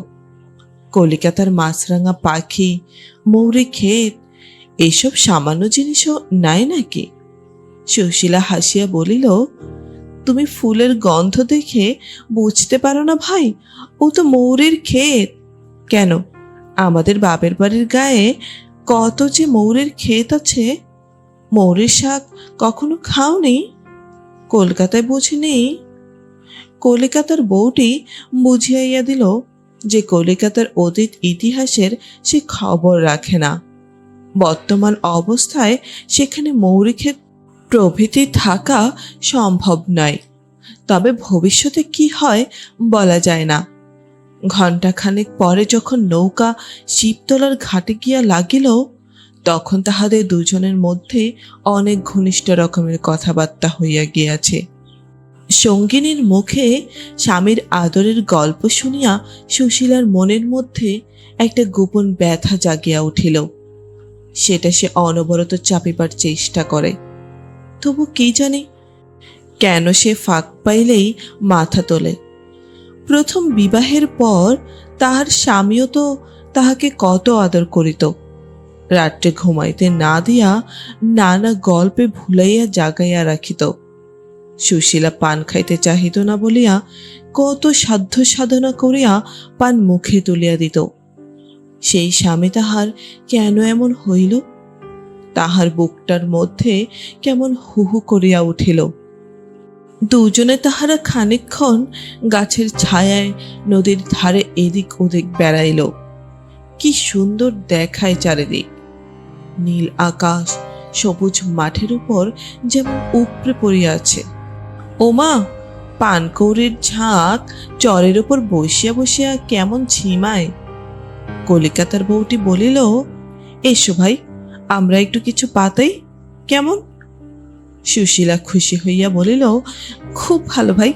কলিকাতার মাছরাঙা পাখি, মৌরি ক্ষেত, এসব সামান্য জিনিসও নাই নাকি? সুশীলা হাসিয়া বলিল, তুমি ফুলের গন্ধ দেখে বুঝতে পারো না ভাই? ও তো মৌরির ক্ষেত। কেন, আমাদের বাপের বাড়ির গায়ে কত যে মৌরির ক্ষেত আছে। মৌরির শাক কখনো খাওনি? কলকাতায় বুঝিনি? কলিকাতার বউটি বুঝিয়াইয়া দিল যে কলিকাতার অতীত ইতিহাসের সে খবর রাখে না। বর্তমান অবস্থায় সেখানে মৌরি ক্ষেত প্রভৃতি থাকা সম্ভব নয়। তবে ভবিষ্যতে কি হয় বলা যায় না। ঘণ্টাখানেক পরে যখন নৌকা শিবতলার ঘাটে গিয়া লাগিল, তখন তাহাদের দুজনের মধ্যে অনেক ঘনিষ্ঠ রকমের কথাবার্তা হইয়া গিয়াছে। সঙ্গিনীর মুখে স্বামীর আদরের গল্প শুনিয়া সুশীলার মনের মধ্যে একটা গোপন ব্যথা জাগিয়া উঠিল। সেটা সে অনবরত চাপিবার চেষ্টা করে। তবু কি জানি কেন সে ফাঁক পাইলেই মাথা তোলে। প্রথম বিবাহের পর তাহার স্বামীও তো তাহাকে কত আদর করিত। রাত্রে ঘুমাইতে না দিয়া নানা গল্পে ভুলাইয়া জাগাইয়া রাখিত। সুশীলা পান খাইতে চাহিত না বলিয়া কত সাধ্য সাধনা করিয়া পান মুখে তুলিয়া দিত। সেই স্বামী তাহার কেন এমন হইল? তাহার বুকটার মধ্যে কেমন হু হু করিয়া উঠিল। দুজনে তাহারা খানিকক্ষণ গাছের ছায়ায় নদীর ধারে এদিক ওদিক বেড়াইল। কি সুন্দর দেখায় চারিদিক, নীল আকাশ সবুজ মাঠের উপর যেমন উপড়ে পড়িয়া আছে। ওমা, পানকৌড়ির ঝাঁক চরের উপর বসিয়া বসিয়া কেমন ঝিমায়। কলিকাতার বউটি বলিল, এসো ভাই, আমরা একটু কিছু পাতাই কেমন? সুশীলা খুশি হইয়া বলিল, খুব ভালো ভাই,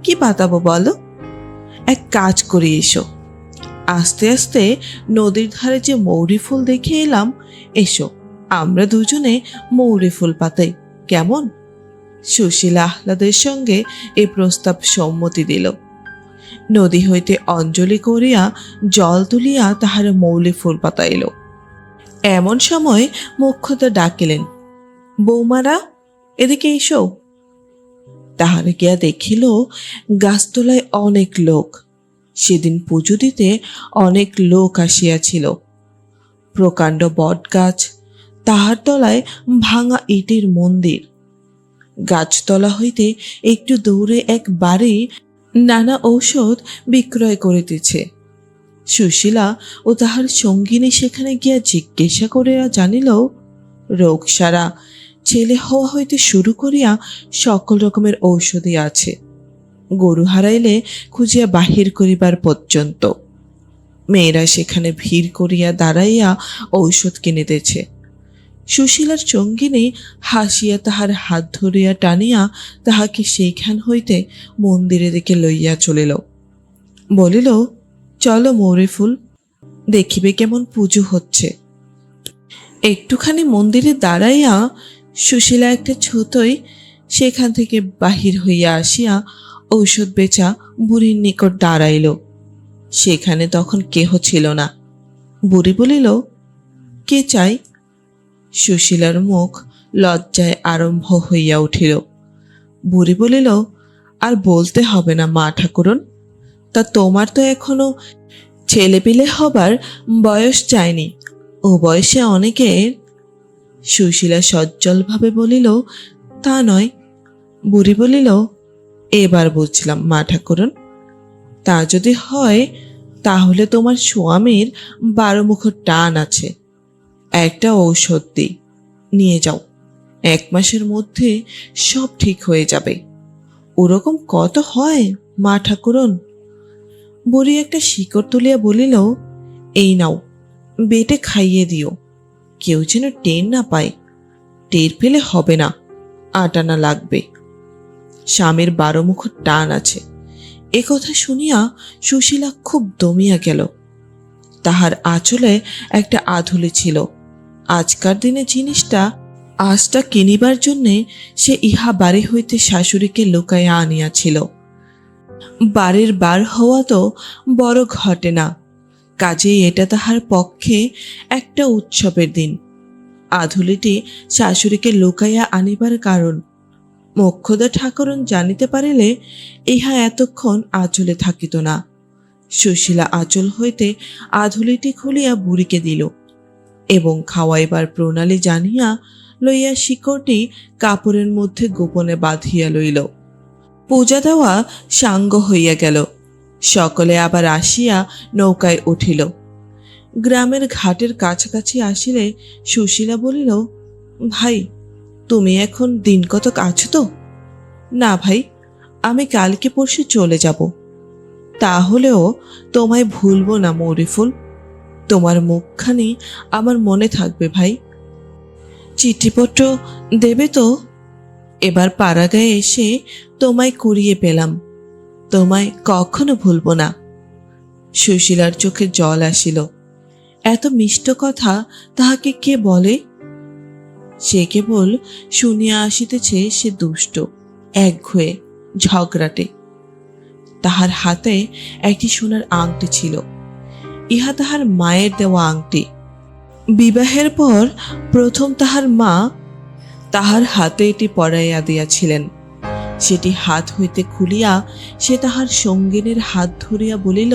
কি পাতাবো বলো? এক কাজ করি, এসো। আস্তে আস্তে নদীর ধারে যে মৌরি ফুল দেখে এলাম, এসো আমরা দুজনে মৌরি ফুল পাতাই কেমন? সুশীলা আহ্লাদের সঙ্গে এ প্রস্তাব সম্মতি দিল। নদী হইতে অঞ্জলি করিয়া জল তুলিয়া তাহারা মৌলি ফুল পাতাইল। এমন সময় মোক্ষদা ডাকিলেন, বৌমারা, এদিকে এসো। তাহারা গিয়া দেখিল গাছতলায় অনেক লোক। সেদিন পুজো দিতে অনেক লোক আসিয়াছিল। প্রকাণ্ড বট গাছ, তাহার তলায় ভাঙা ইটের মন্দির। গাছতলা হইতে একটু দূরে এক বাড়ি নানা ঔষধ বিক্রয় করিতেছে। সুশীলা ও তাহার সঙ্গিনী সেখানে গিয়া জিজ্ঞাসা করিয়া জানিল, রোগ সারা, ছেলে হওয়া হইতে শুরু করিয়া সকল রকমের ঔষধই আছে, গরু হারাইলে খুঁজিয়া বাহির করিবার পর্যন্ত। মেয়েরা সেখানে ভিড় করিয়া দাঁড়াইয়া ঔষধ কিনিতেছে। সুশীলার সঙ্গিনী হাসিয়া তাহার হাত ধরিয়া টানিয়া তাহাকে সেইখান হইতে মন্দিরে দিকে লইয়া চলিল। বলিল, চলো মৌরি ফুল, দেখিবে কেমন পুজো হচ্ছে। একটুখানি মন্দিরে দাঁড়াইয়া সুশীলা একটা ছুতোই সেখান থেকে বাহির হইয়া আসিয়া ঔষধ বেচা বুড়ির নিকট দাঁড়াইল। সেখানে তখন কেহ ছিল না। বুড়ি বলিল, কে চাই? সুশীলার মুখ লজ্জায় আরম্ভ হইয়া উঠিল। বুড়ি বলিল, আর বলতে হবে না মা ঠাকুরন, তা তোমার তো এখনো ছেলেপিলে হবার বয়স যায়নি, ও বয়সে অনেকের। সুশীলা সজ্জলভাবে বলিল, তা নয়। বুড়ি বলিল, এবার বুঝলাম মা ঠাকুরন, তা যদি হয় তাহলে তোমার স্বামীর 12 মুখর টান আছে। একটা ঔষধ দিই, নিয়ে যাও, 1 মাসের মধ্যে সব ঠিক হয়ে যাবে। ওরকম কত হয় মা ঠাকুরন? বুড়ি একটা শিকড় তুলিয়া বলিল, এই নাও, বেটে খাইয়ে দিও, কেউ যেন টের না পায়। টের পেলে হবে না, আটানা লাগবে। স্বামীর 12 মুখর টান আছে। এ কথা শুনিয়া সুশীলা খুব দমিয়া গেল। তাহার আঁচলে একটা আধুলি ছিল। আজকার দিনে জিনিসটা আজটা কিনিবার জন্যে সে ইহা বাড়ি হইতে শাশুড়িকে লুকাইয়া আনিয়াছিল। বাড়ির বার হওয়া তো বড় ঘটে না, কাজেই এটা তাহার পক্ষে একটা উৎসবের দিন। আধুলিটি শাশুড়িকে লুকাইয়া আনিবার কারণ মোক্ষদা ঠাকুরন জানিতে পারিলে ইহা এতক্ষণ আঁচলে থাকিত না। সুশীলা আঁচল হইতে আধুলিটি খুলিয়া বুড়িকে দিল এবং খাওয়াইবার প্রণালী জানিয়া লইয়া শিকড়টি কাপড়ের মধ্যে গোপনে বাঁধিয়া লইল। পূজা দেওয়া সাঙ্গ হইয়া গেল। সকলে আবার আসিয়া নৌকায় উঠিল। গ্রামের ঘাটের কাছাকাছি আসিলে সুশীলা বলিল, ভাই, তুমি এখন দিন কতক আছো তো? না ভাই, আমি কালকে পরশু চলে যাব। তাহলেও তোমায় ভুলবো না মৌরি ফুল, তোমার মুখখানি আমার মনে থাকবে ভাই। চিঠিপত্র দেবে তো? এবার পাড়াগায়ে এসে তোমায় কুড়িয়ে পেলাম, তোমায় কখনো ভুলব না। সুশীলার চোখে জল আসিল। এত মিষ্ট কথা তাহাকে কে বলে? সে কেবল শুনিয়া আসিতেছে সে দুষ্ট, একঘেয়ে, ঝগড়াটে। তাহার হাতে একটি সোনার আংটি ছিল। ইহা তাহার মায়ের দেওয়া আংটি। বিবাহের পর প্রথম তাহার মা তাহার হাতে এটি পরাইয়া দিয়াছিলেন। সেটি হাত হইতে খুলিয়া সে তাহার সঙ্গিনীর হাত ধরিয়া বলিল,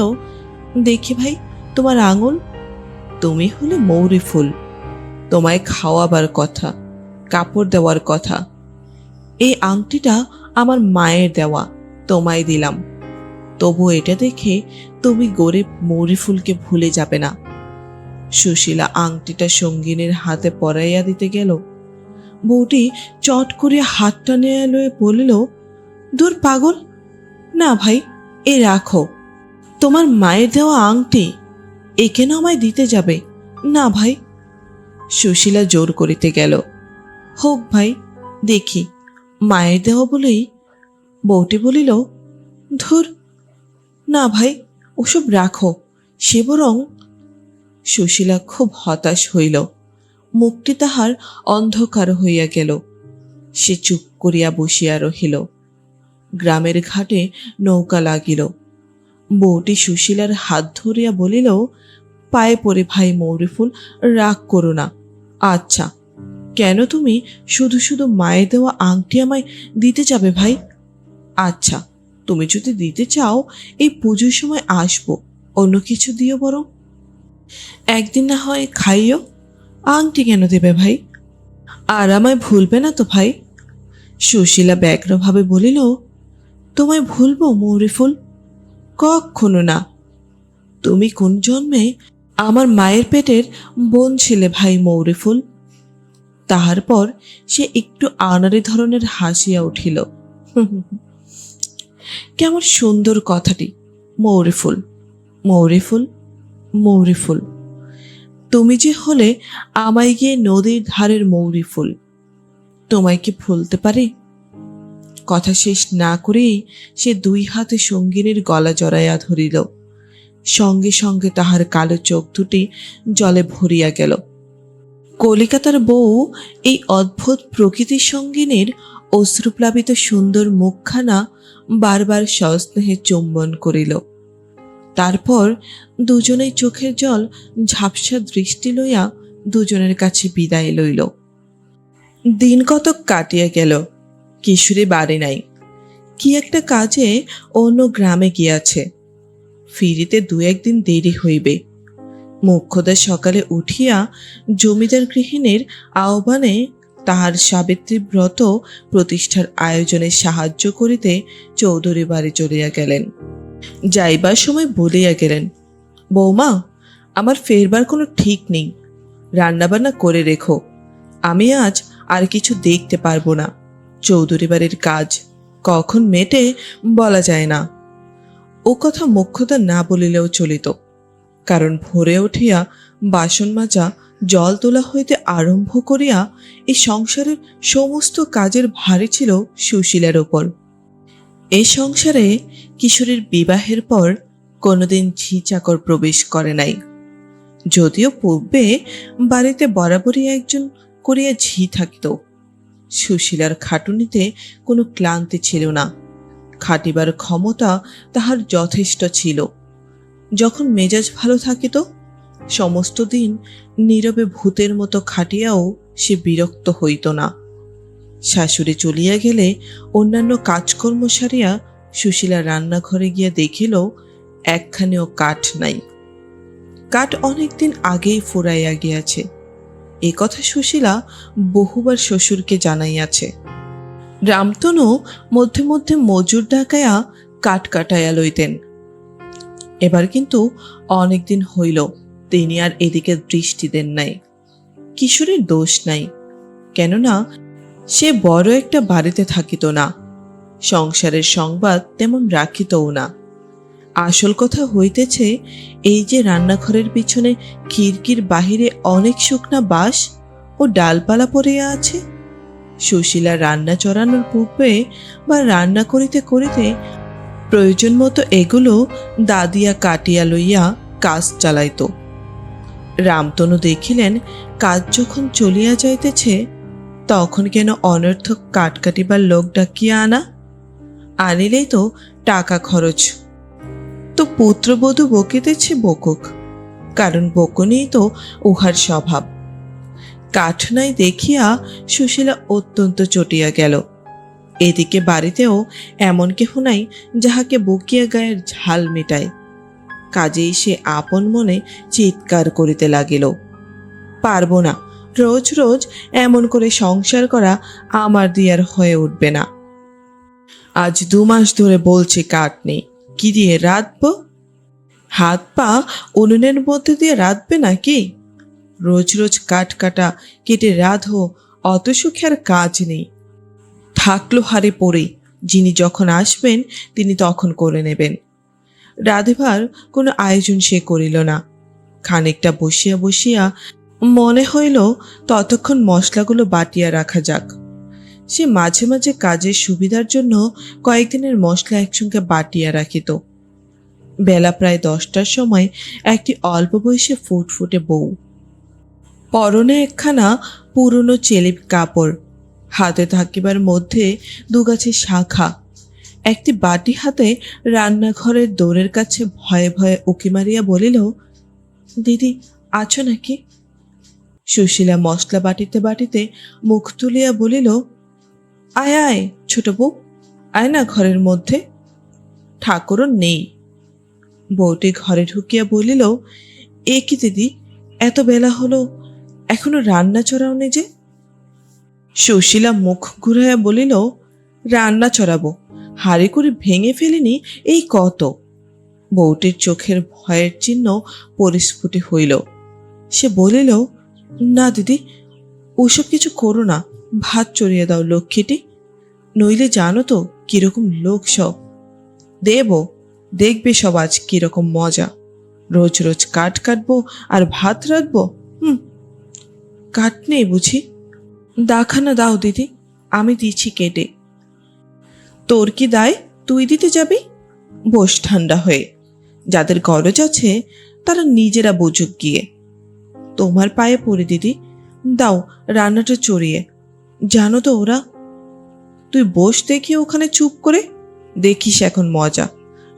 দেখি ভাই তোমার আঙুল, তুমি হলে মৌরি ফুল, তোমায় খাওয়াবার কথা, কাপড় দেওয়ার কথা। এই আংটিটা আমার মায়ের দেওয়া, তোমায় দিলাম। তবু এটা দেখে তুমি গরিব মৌরিফুলকে ভুলে যাবে না। সুশীলা আংটিটা সঙ্গিনীর হাতে পরাইয়া দিতে গেল। বউটি চট করিয়া হাতটা নিয়ে লয়ে বলিল, দূর পাগল, না ভাই, এ রাখো, তোমার মায়ের দেওয়া আংটি, এ কেন আমায় দিতে যাবে? না ভাই। সুশীলা জোর করিতে গেল। হোক ভাই, দেখি, মায়ের দেওয়া বলেই। বউটি বলিল, ধুর, না ভাই, ওসব রাখো, সে বরং। সুশীলা খুব হতাশ হইল, মুখটি তাহার অন্ধকার হইয়া গেল। সে চুপ করিয়া বসিয়া রহিল। গ্রামের ঘাটে নৌকা লাগিল। বউটি সুশীলার হাত ধরিয়া বলিল, পায়ে পড়ে ভাই মৌরিফুল, রাগ করো না। আচ্ছা, কেন তুমি শুধু শুধু মায়ের দেওয়া আংটি আমায় দিতে যাবে ভাই? আচ্ছা, তুমি যদি দিতে চাও এই পুজোর সময় আসবো, অন্য কিছু দিও বরং। একদিন না হয় খাইও, আংটি কেন দেবে ভাই? আর আমায় ভুলবে না তো ভাই? সুশীলা ব্যগ্রভাবে বলিল, তোমায় ভুলবো মৌরিফুল? কখনো না। তুমি কোন জন্মে আমার মায়ের পেটের বোন ছিলে ভাই মৌরিফুল। তাহার পর সে একটু আনাড়ি ধরনের হাসিয়া উঠিল। কেমন সুন্দর কথাটি, মৌরিফুল, মৌরিফুল, মৌরিফুল। তুমি যে হলে আমায় গিয়ে নদীর ধারের মৌরিফুল, তোমায় কি ভুলতে পারি? কথা শেষ না করেই সে দুই হাতে সঙ্গিনীর গলা জড়াইয়া ধরিল। সঙ্গে সঙ্গে তাহার কালো চোখ দুটি জলে ভরিয়া গেল। কলিকাতার বউ এই অদ্ভুত প্রকৃতির সঙ্গিনীর অশ্রুপ্লাবিত সুন্দর মুখখানা বারবার সস্নেহে চুম্বন করিল। তারপর দুজনেই চোখের জল ঝাপসা দৃষ্টি লইয়া দুজনের কাছে বিদায় লইল। দিন কতক কাটিয়া গেল, কিশোরী বাড়ি নাই। কি একটা কাজে অন্য গ্রামে গিয়াছে, ফিরিতে দু একদিন দেরি হইবে। মোক্ষদা সকালে উঠিয়া জমিদার গৃহিণীর আহ্বানে তাহার সাবিত্রী ব্রত প্রতিষ্ঠার আয়োজনে সাহায্য করিতে চৌধুরী বাড়ি চলিয়া গেলেন। যাইবার সময় বলিয়া গেলেন, বৌমা, আমার ফেরবার কোনো ঠিক নেই, রান্নাবান্না করে রেখো, আমি আজ আর কিছু দেখতে পারবো না। চৌধুরী বাড়ির কাজ কখন মেটে বলা যায় না। ও কথা মোক্ষদা না বলিলেও চলিত, কারণ ভোরে উঠিয়া বাসন মাজা, জল তোলা হইতে আরম্ভ করিয়া এই সংসারের সমস্ত কাজের ভারী ছিল সুশীলার ওপর। এই সংসারে কিশোরীর বিবাহের পর কোনোদিন ঝি চাকর প্রবেশ করে নাই। যদিও পূর্বে বাড়িতে বরাবরই একজন করিয়া ঝি থাকিত, সুশীলার খাটুনিতে কোনো ক্লান্তি ছিল না। খাটিবার ক্ষমতা তাহার যথেষ্ট ছিল। যখন মেজাজ ভালো থাকিত, সমস্ত দিন নীরবে ভূতের মতো খাটিয়াও সে বিরক্ত হইত না। শাশুড়ি চলিয়া গেলে অন্যান্য কাজকর্ম সারিয়া সুশীলা রান্নাঘরে গিয়া দেখিল একখানেও কাঠ নাই। কাঠ অনেকদিন আগেই ফুরাইয়া গিয়াছে, এ কথা সুশীলা বহুবার শ্বশুরকে জানাইয়াছে। রামতনু মধ্যে মধ্যে মজুর ডাকাইয়া কাঠ কাটাইয়া লইতেন। এবার কিন্তু অনেকদিন হইল তিনি আর এদিকে দৃষ্টি দেন নাই। কিশোরীর দোষ নাই, কেননা সে বড় একটা বাড়িতে থাকিত না, সংসারের সংবাদ তেমন রাখিতও না। আসল কথা হইতেছে এই যে রান্নাঘরের পিছনে খিড়কির বাহিরে অনেক শুকনা বাঁশ ও ডালপালা পড়িয়া আছে। সুশীলা রান্না চড়ানোর পূর্বে বা রান্না করিতে করিতে প্রয়োজন মতো এগুলো দাদিয়া কাটিয়া লইয়া কাজ চালাইত। রামতনু দেখিলেন কাজ যখন চলিয়া যাইতেছে, তখন কেন অনর্থক কাঠ কাটিবার লোক ডাকিয়া আনিলেই তো টাকা খরচ। তো পুত্রবধূ বকিতেছে বকুক, কারণ বকুনেই তো উহার স্বভাব। কাঠ নাই দেখিয়া সুশীলা অত্যন্ত চটিয়া গেল। এদিকে বাড়িতেও এমন কেহ নাই যাহাকে বকিয়া গায়ের ঝাল মেটায়। কাজেই সে আপন মনে চিৎকার করিতে লাগিল, পারব না, রোজ রোজ এমন করে সংসার করা আমার দিয়ার হয়ে উঠবে না। আজ 2 মাস ধরে বলছি কাঠ নেই, কি দিয়ে রাঁধবো? হাত পা উনুনের মধ্যে দিয়ে রাঁধবে নাকি? রোজ রোজ কাঠ কাটা, কেটে রাঁধো, অত সুখের কাজ নেই। থাকলো হারে পড়ে, যিনি যখন আসবেন তিনি তখন করে নেবেন। রাঁধিবার কোনো আয়োজন সে করিল না। খানিকটা বসিয়া বসিয়া মনে হইল ততক্ষণ মশলাগুলো বাটিয়া রাখা যাক। সে মাঝে মাঝে কাজের সুবিধার জন্য কয়েকদিনের মশলা একসঙ্গে বাটিয়া রাখিত। বেলা প্রায় 10টার সময় একটি অল্প বয়সে ফুটফুটে বউ, পরনে একখানা পুরনো চেলিপ কাপড়, হাতে থাকিবার মধ্যে 2 গাছের শাখা, একটি বাটি হাতে রান্নাঘরের দোরের কাছে ভয়ে ভয়ে উকি মারিয়া বলিল, দিদি আছো নাকি? সুশীলা মশলা বাটিতে বাটিতে মুখ তুলিয়া বলিল, আয় আয় ছোট বউ, আয় না ঘরের মধ্যে। ঠাকুরও নেই। বউটি ঘরে ঢুকিয়া বলিল, এ কি দিদি, এত বেলা হলো এখনো রান্না চড়াওনি যে? সুশীলা মুখ ঘুরাইয়া বলিল, রান্না চড়াবো, হাড়ি করে ভেঙে ফেলিনি এই কত। বউটির চোখের ভয়ের চিহ্ন পরিস্ফুটে হইল। সে বলিল, না দিদি, ওসব কিছু করো না, ভাত চড়িয়ে দাও লক্ষ্মীটি, নইলে জানো তো কিরকম লোক সব। দেব, দেখবে সব আজ কিরকম মজা। রোজ রোজ কাঠ কাটবো আর ভাত রাঁধবো। কাঠ নেই বুঝি? দাখানা দাও দিদি, আমি দিচ্ছি কেটে। তোর কি দায়, তুই দিতে যাবি? বস ঠান্ডা হয়ে, যাদের গরজ আছে তারা নিজেরা বুঝুক গিয়ে। তোমার পায়ে পড়ে দিদি, দাও রান্নাটা চড়িয়ে। জানো তো ওরা। তুই বস দেখি ওখানে চুপ করে, দেখিস এখন মজা।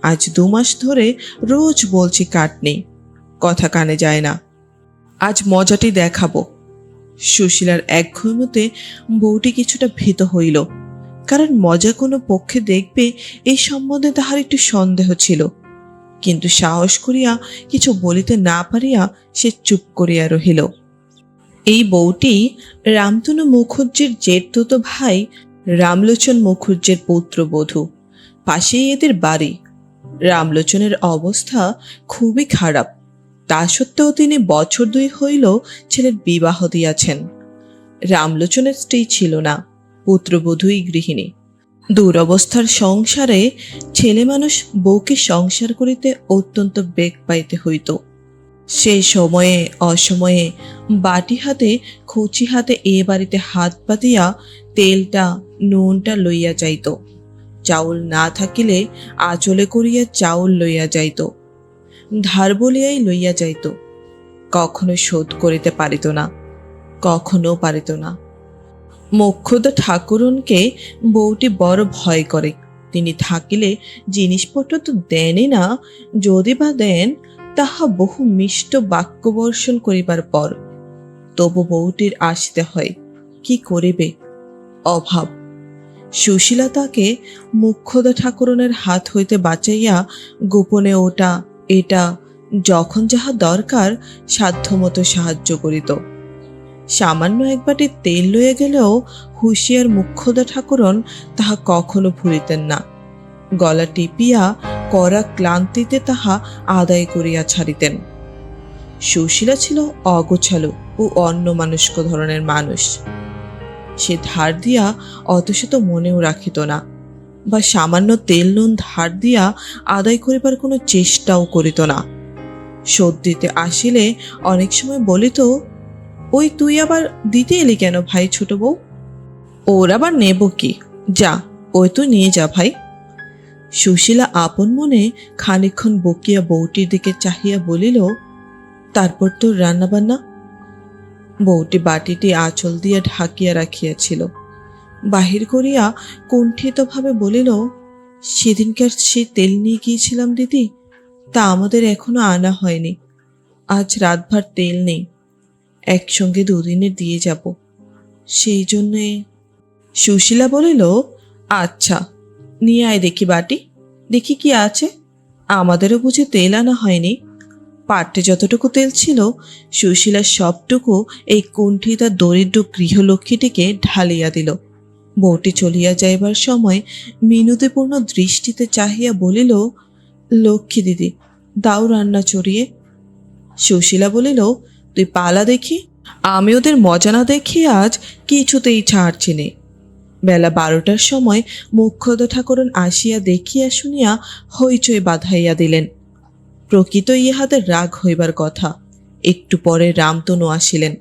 আজ 2 মাস ধরে রোজ বলছি কাঠ নেই, কথা কানে যায় না। আজ মজাটি দেখাবো। সুশীলার একঘুমুতে বউটি কিছুটা ভীত হইল, কারণ মজা কোনো পক্ষে দেখবে এই সম্বন্ধে তাহার একটু সন্দেহ ছিল। কিন্তু সাহস করিয়া কিছু বলিতে না পারিয়া সে চুপ করিয়া রহিল। এই বউটি রামতনু মুখুজ্জের জেঠতুতো ভাই রামলোচন মুখুজ্জের পুত্রবধূ। পাশেই এদের বাড়ি। রামলোচনের অবস্থা খুবই খারাপ, তা সত্ত্বেও তিনি বছর 2 হইল ছেলের বিবাহ দিয়াছেন। রামলোচনের স্ত্রী ছিল না, পুত্রবধূই গৃহিণী। দুরবস্থার সংসারে ছেলে মানুষ বউকে সংসার করিতে অত্যন্ত বেগ পাইতে হইত। সেই সময়ে অসময়ে বাটি হাতে খুচি হাতে এ বাড়িতে হাত পাতিয়া তেলটা নুনটা লইয়া যাইত। চাউল না থাকিলে আঁচলে করিয়া চাউল লইয়া যাইত, ধার বলিয়াই লইয়া যাইত। কখনো শোধ করিতে পারিত না, কখনো পারিত না। মোক্ষদা ঠাকুরনকে বউটি বড় ভয় করে। তিনি থাকিলে জিনিসপত্র তো দেনই না, যদি বা দেন তাহা বহু মিষ্ট বাক্য বর্ষণ করিবার পর। তবু বউটির আসিতে হয়, কি করিবে, অভাব। সুশীলা তাকে মুখ্যদা ঠাকুরনের হাত হইতে বাঁচাইয়া গোপনে ওটা এটা যখন যাহা দরকার সাধ্যমতো সাহায্য করিত। সামান্য এক বাটি তেল লইয়া গেলেও হুঁশিয়ার মুখ্যদা ঠাকুরন তাহা কখনো ভুলিতেন না। গলা টিপিয়া কড়া ক্লান্তিতে তাহা আদায় করিয়া ছাড়িতেন। সুশীলা ছিল অগোছালো ও অন্যমনস্ক ধরনের মানুষ। সে ধার দিয়া অতশত মনেও রাখিত না, বা সামান্য তেল নুন ধার দিয়া আদায় করিবার কোনো চেষ্টাও করিত না। শোধ দিতে আসিলে অনেক সময় বলিত, ওই তুই আবার দিতে এলি কেন ভাই ছোট বউ? ওর আবার নেব কি, যা ওই তুই নিয়ে যা ভাই। সুশীলা আপন মনে খানিকক্ষণ বকিয়া বউটির দিকে চাহিয়া বলিল, তারপর তোর রান্নাবান্না? বউটি বাটিটি আঁচল দিয়া ঢাকিয়া রাখিয়াছিল। বাহির করিয়া কুণ্ঠিতভাবে বলিল, সেদিনকার সে তেল নিয়ে গিয়েছিলাম দিদি, তা আমাদের এখনো আনা হয়নি। আজ রাতভর তেল নেই, একসঙ্গে 2 দিনের দিয়ে যাব, সেই জন্যে। সুশীলা বলিল, আচ্ছা নিয়ে আয় দেখি বাটি, দেখি কি আছে। আমাদেরও বুঝি তেল আনা হয়নি। পাটে যতটুকু তেল ছিল সুশীলা সবটুকু এই কুণ্ঠিতা দরিদ্র গৃহলক্ষ্মীটিকে ঢালিয়া দিল। বউটি চলিয়া যাইবার সময় মিনতিপূর্ণ দৃষ্টিতে চাহিয়া বলিল, লক্ষ্মী দিদি, দাও রান্না চড়িয়ে। সুশীলা বলিল, তুই পালা দেখি, আমি ওদের মজা না দেখিয়ে আজ কিছুতেই ছাড়ছি নে। বেলা 12টার সময় মুখ্যদ ঠাকুরন আসিয়া দেখিয়া শুনিয়া হইচই বাঁধাইয়া দিলেন। প্রকৃত ইহাদের রাগ হইবার কথা। একটু পরে রামতনু আসিলেন।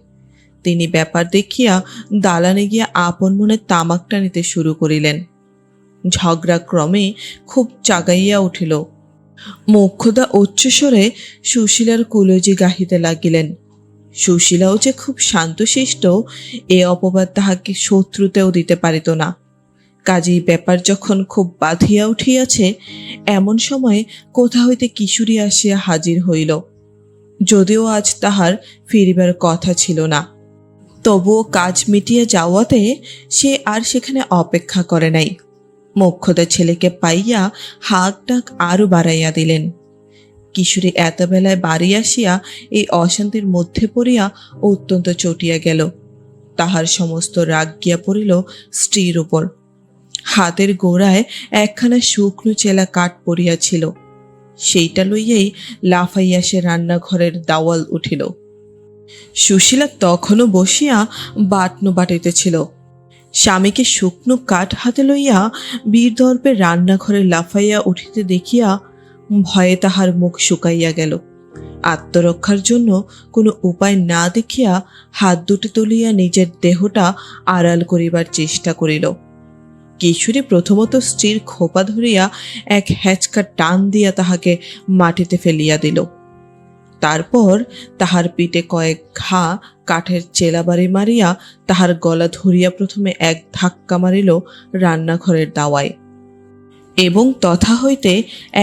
তিনি ব্যাপার দেখিয়া দালানে গিয়া আপন মনে তামাক টানিতে শুরু করিলেন। ঝগড়া ক্রমে খুব চাগাইয়া উঠিল। মোক্ষদা উচ্চস্বরে সুশীলার কুলজি গাহিতে লাগিলেন। সুশীলাও যে খুব শান্তশিষ্ট, এ অপবাদ তাহাকে শত্রুতেও দিতে পারিত না। কাজেই ব্যাপার যখন খুব বাঁধিয়া উঠিয়াছে, এমন সময় কোথা হইতে কিশোরী আসিয়া হাজির হইল। যদিও আজ তাহার ফিরিবার কথা ছিল না, তবুও কাজ মিটিয়া যাওয়াতে সে আর সেখানে অপেক্ষা করে নাই। মোক্ষদা ছেলেকে পাইয়া হাঁক ডাক আরো বাড়াইয়া দিলেন। কিশোরী এত বেলায় বাড়ি আসিয়া এই অশান্তির মধ্যে পড়িয়া অত্যন্ত চটিয়া গেল। তাহার সমস্ত রাগ গিয়া পড়িল স্ত্রীর উপর। হাতের গোড়ায় একখানা শুকনো চেলা কাঠ পড়িয়াছিল, সেইটা লইয়াই লাফাইয়া সে রান্নাঘরের দাওয়াল উঠিল। সুশীলা তখনও বসিয়া বাটনো বাটিতেছিল। স্বামীকে শুকনো কাঠ হাতে লইয়া বীরদর্পে রান্নাঘরে লাফাইয়া উঠিতে দেখিয়া ভয়ে তাহার মুখ শুকাইয়া গেল। আত্মরক্ষার জন্য কোনো উপায় না দেখিয়া হাত দুটি তুলিয়া নিজের দেহটা আড়াল করিবার চেষ্টা করিল। কিশোরী প্রথমত স্ত্রীর খোপা ধরিয়া এক হ্যাচকা টান দিয়া তাহাকে মাটিতে ফেলিয়া দিল। তারপর তাহার পিঠে কয়েক ঘা কাঠের চেলাবাড়ি মারিয়া তাহার গলা ধরিয়া প্রথমে এক ধাক্কা মারিল রান্নাঘরের দাওয়ায়, এবং তথা হইতে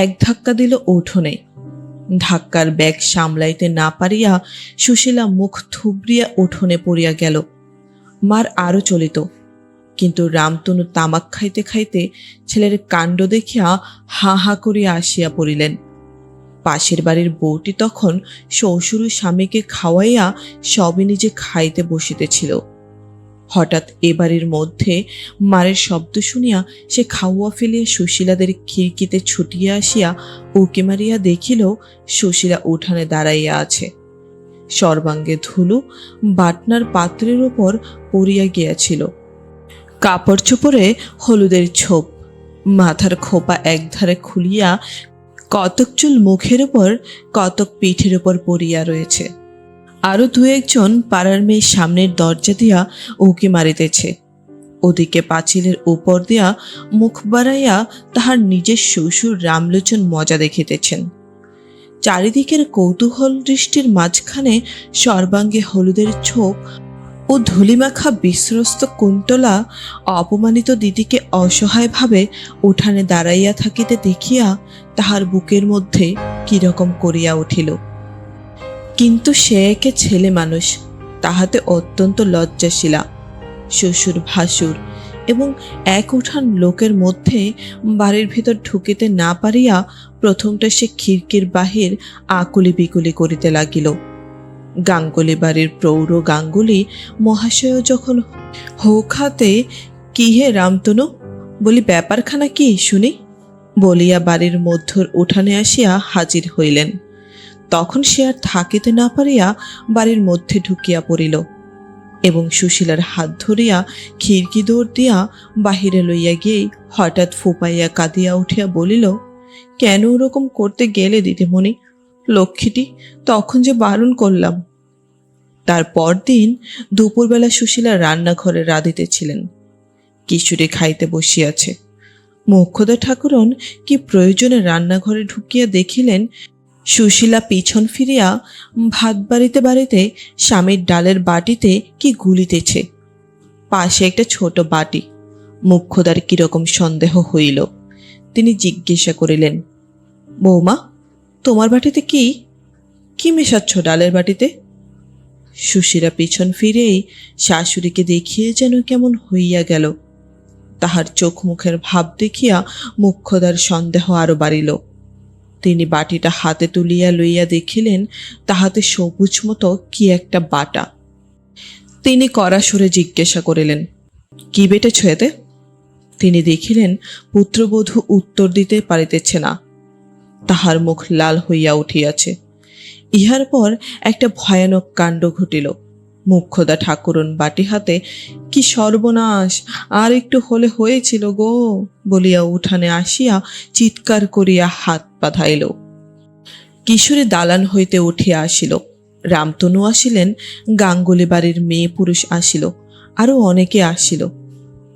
এক ধাক্কা দিল উঠোনে। ধাক্কার ব্যাগ সামলাইতে না পারিয়া সুশীলা মুখ থুবড়িয়া উঠোনে পড়িয়া গেল। মার আরো চলিত, কিন্তু রামতনু তামাক খাইতে খাইতে ছেলের কাণ্ড দেখিয়া হা হা করিয়া আসিয়া পড়িলেন। পাশের বাড়ির বউটি তখন শ্বশুর স্বামীকে খাওয়াইয়া সবে নিজে খাইতে বসিতেছিল। হঠাৎ এ বাড়ির মধ্যে মারের শব্দ শুনিয়া সে খাওয়া ফেলিয়া সুশীলাদের খিড়কিতে ছুটিয়া আসিয়া উকি মারিয়া দেখিল সুশীলা উঠানে দাঁড়াইয়া আছে। সর্বাঙ্গে ধুলো বাটনার পাত্রের উপর পড়িয়া গিয়াছিল। কাপড় চোপড়ে হলুদের ছোপ, মাথার খোপা একধারে খুলিয়া কতক চুল মুখের উপর, কতক পিঠের উপর পড়িয়া রয়েছে। আরো দু একজন পাড়ার মেয়ে সামনের দরজা দিয়া উকি মারিতেছে। ওদিকে পাঁচিলের উপর দিয়া মুখ বাড়াইয়া তাহার নিজের শ্বশুর রামলোচন মজা দেখিতেছেন। চারিদিকের কৌতূহল দৃষ্টির মাঝখানে সর্বাঙ্গে হলুদের ছোপ ও ধুলিমাখা বিশ্বস্ত কুন্তলা অপমানিত দিদিকে অসহায়ভাবে উঠানে দাঁড়াইয়া থাকিতে দেখিয়া তাহার বুকের মধ্যে কিরকম করিয়া উঠিল। কিন্তু সে একে ছেলে মানুষ, তাহাতে অত্যন্ত লজ্জাশীলা। শ্বশুর ভাসুর এবং এক উঠান লোকের মধ্যে বাড়ির ভিতর ঢুকিতে না পারিয়া প্রথমটা সে খিড়কির বাহির আকুলি বিকুলি করিতে লাগিল। গাঙ্গুলি বাড়ির প্রৌঢ় গাঙ্গুলি মহাশয় যখন হৌখাতে, কি হে রামতনু, বলি ব্যাপারখানা কি শুনি, বলিয়া বাড়ির মধ্যর উঠানে আসিয়া হাজির হইলেন। তখন সে আর থাকিতে না পারিয়া বাড়ির মধ্যে ঢুকিয়া পড়িল এবং সুশীলার হাত ধরিয়া খিড়কি দৌড় দিয়া বাহিরে লইয়া গিয়েই হঠাৎ ফুপাইয়া কাঁদিয়া উঠিয়া বলিল, কেন ওরকম করতে গেলে দিদিমণি, লক্ষ্মীটি, তখন যে বারণ করলাম। তার পরদিন দুপুরবেলা সুশীলা রান্নাঘরে রাঁধিতেছিলেন। কিশোরী খাইতে বসিয়াছে। মোক্ষদা ঠাকুরন কি প্রয়োজনে রান্নাঘরে ঢুকিয়া দেখিলেন সুশীলা পিছন ফিরিয়া ভাত বাড়িতে বাড়িতে স্বামীর ডালের বাটিতে কি গুলিতেছে। পাশে একটা ছোট বাটি। মোক্ষদার কিরকম সন্দেহ হইল। তিনি জিজ্ঞাসা করিলেন, বৌমা, তোমার বাটিতে কি কি মেশাচ্ছ ডালের বাটিতে? সুশীলা পিছন ফিরেই শাশুড়িকে দেখিয়ে যেন কেমন হইয়া গেল। তাহার চোখ মুখের ভাব দেখিয়া মোক্ষদার সন্দেহ আরো বাড়িল। তিনি বাটিটা হাতে তুলিয়া লইয়া দেখিলেন তাহাতে সবুজ মতো কি একটা বাটা। তিনি কড়া সুরে জিজ্ঞাসা করিলেন, কি বেটেছ এতে? তিনি দেখিলেন পুত্রবধূ উত্তর দিতে পারিতেছে না। তাহার মুখ লাল হইয়া উঠিয়াছে। ইহার পর একটা ভয়ানক কাণ্ড ঘটিল। মুখ্যদা ঠাকুরন বাটি হাতে, কি সর্বনাশ, আর একটু হলে হয়েছিল গো বলিয়া উঠানে আসিয়া চিৎকার করিয়া হাত বাঁধাইল। কিশোরী দালান হইতে উঠিয়া আসিল। রামতনু আসিলেন, গাঙ্গুলি বাড়ির মেয়ে পুরুষ আসিল, আরো অনেকে আসিল।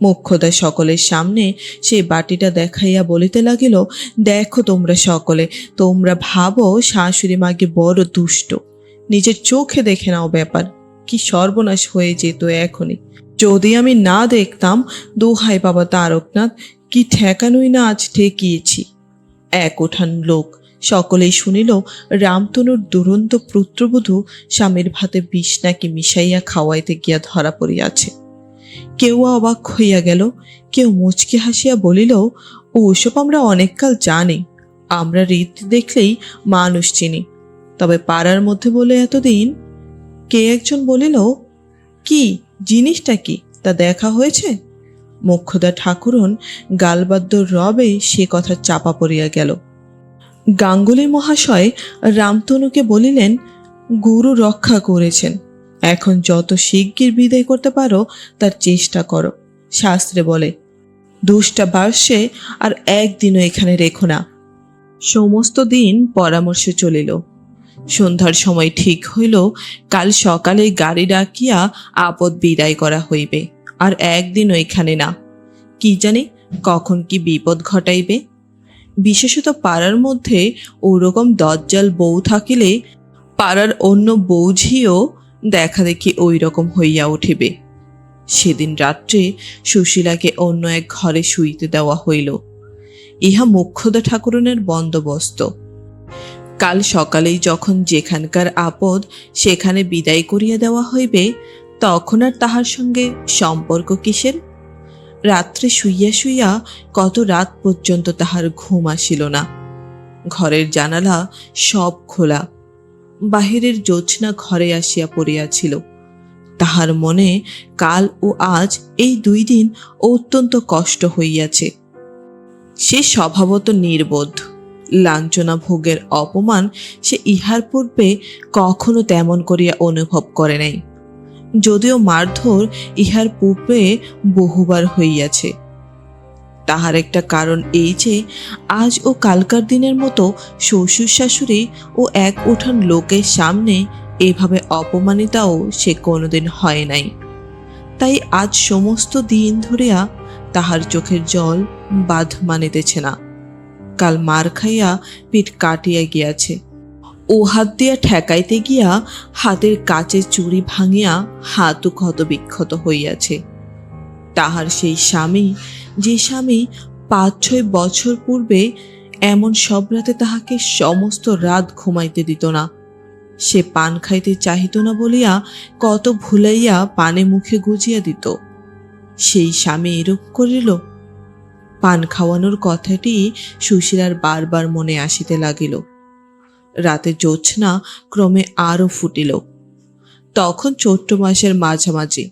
মুখ্যদা সকলের সামনে সেই বাটিটা দেখাইয়া বলিতে লাগিল, দেখো তোমরা সকলে, তোমরা ভাবো শাশুড়ি মাকে বড় দুষ্ট, নিজের চোখে দেখে নাও ব্যাপার, কি সর্বনাশ হয়ে যেত এখনই। যদি আমি না দেখতাম, দোহাই বাবা তারকনাথ, কি ঠেকানোই না আজ ঠেকিয়েছি। এক ওঠান লোক সকলেই শুনিল রামতনুর দুরন্ত পুত্রবধূ স্বামীর ভাতে বিষ নাকি মিশাইয়া খাওয়াইতে গিয়া ধরা পড়িয়াছে। কেউ অবাক হইয়া গেল, কেউ মুচকি হাসিয়া বলিল, ওসব আমরা অনেককাল জানি, আমরা রীত দেখলেই মানুষ চিনি, তবে পাড়ার মধ্যে বলে এতদিন। কে একজন বলিল, কি জিনিসটা কি তা দেখা হয়েছে? মোক্ষদা ঠাকুরন গালবাদ্য রবে সে কথা চাপা পড়িয়া গেল। গাঙ্গুলি মহাশয় রামতনুকে বলিলেন, গুরু রক্ষা করেছেন, এখন যত শিগগির বিদায় করতে পারো তার চেষ্টা করো। শাস্ত্রে বলে, দুষ্টা বার্ষে আর একদিনও এখানে রেখো না। সমস্ত দিন পরামর্শে চলিল। সন্ধ্যার সময় ঠিক হইল কাল সকালে গাড়ি ডাকিয়া আপদ বিদায় করা হইবে, আর একদিনও এখানে না। কি জানি কখন কি বিপদ ঘটাইবে। বিশেষত পাড়ার মধ্যে ওরকম দজ্জাল বউ থাকিলে পাড়ার অন্য বৌঝিও দেখা দেখি ওই রকম হইয়া উঠিবে। সেদিন রাত্রে সুশীলাকে অন্য এক ঘরে শুইতে দেওয়া হইল। ইহা মুখ্যদা ঠাকুরনের বন্দোবস্ত। কাল সকালেই যখন যেখানকার আপদ সেখানে বিদায় করিয়া দেওয়া হইবে, তখন আর তাহার সঙ্গে সম্পর্ক কিসের? রাত্রে শুইয়া শুইয়া কত রাত পর্যন্ত তাহার ঘুম আসিল না। ঘরের জানালা সব খোলা, বাহিরের জ্যোৎস্না ঘরে আসিয়া পড়িয়াছিল। তাহার মনে কাল ও আজ এই 2 দিন অত্যন্ত কষ্ট হইয়াছে। সে স্বভাবত নির্বোধ, লাঞ্ছনা ভোগের অপমান সে ইহার পূর্বে কখনো তেমন করিয়া অনুভব করে নাই, যদিও মারধর ইহার পূর্বে বহুবার হইয়াছে। তাহার একটা কারণ এই যে আজ ও কালকার দিনের মতো শ্বশুর শাশুড়ি ও এক উঠান লোকের সামনে এভাবে অপমানিতাও সে কোনোদিন হয় নাই। তাই আজ সমস্ত দিন ধরিয়া তাহার চোখের জল বাঁধ মানিতেছে না। কাল মার খাইয়া পিঠ কাটিয়া গিয়াছে। ও হাত দিয়া ঠেকাইতে গিয়া হাতের কাচের চুড়ি ভাঙিয়া হাতও ক্ষত বিক্ষত হইয়াছে। তাহার সেই স্বামী, যে স্বামী 5-6 বছর পূর্বে এমন সব রাতে তাহাকে সমস্ত রাত ঘুমাইতে দিত না, সে পান খাইতে চাহিত না বলিয়া কত ভুলাইয়া পানে মুখে গুজিয়া দিত, সেই স্বামী এরূপ করিল। পান খাওয়ানোর কথাটি সুশীলার বারবার মনে আসিতে লাগিল। রাতে জ্যোৎস্না ক্রমে আরো ফুটিল। তখন চৈত্র মাসের মাঝামাঝি,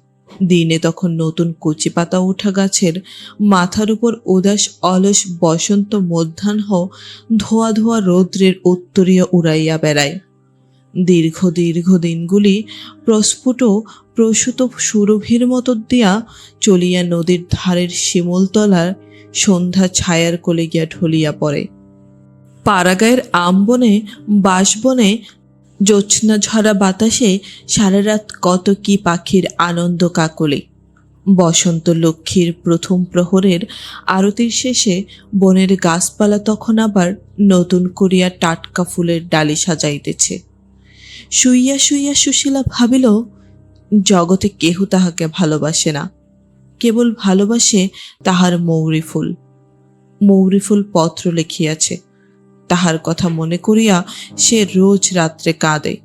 দিনে তখন নতুন কচি পাতা ওঠা গাছের মাথার উপর উদাস অলস বসন্ত মধ্যাহ্ন ধোয়া ধোয়া রৌদ্রের উত্তরীয় উড়াইয়া বেড়ায়। দীর্ঘ দীর্ঘ দিনগুলি প্রস্ফুট প্রসূত সুরভির মতো দিয়া চলিয়া নদীর ধারের শিমুলতলার সন্ধ্যা ছায়ার কোলে গিয়া ঢলিয়া পড়ে। পাড়াগাঁয়ের আমবনে বাঁশবনে জ্যোৎস্না ঝরা বাতাসে সারা রাত কত কি পাখির আনন্দ কাকলে। বসন্ত লক্ষ্মীর প্রথম প্রহরের আরতির শেষে বনের গাছপালা তখন আবার নতুন করিয়া টাটকা ফুলের ডালি সাজাইতেছে। শুইয়া শুইয়া সুশীলা ভাবিল, জগতে কেহ তাহাকে ভালোবাসে না, কেবল ভালোবাসে তাহার মৌরি ফুল। মৌরি ফুল পত্র লিখিয়াছে, তাহার কথা মনে করিয়া সে রোজ রাত্রে কাঁদে।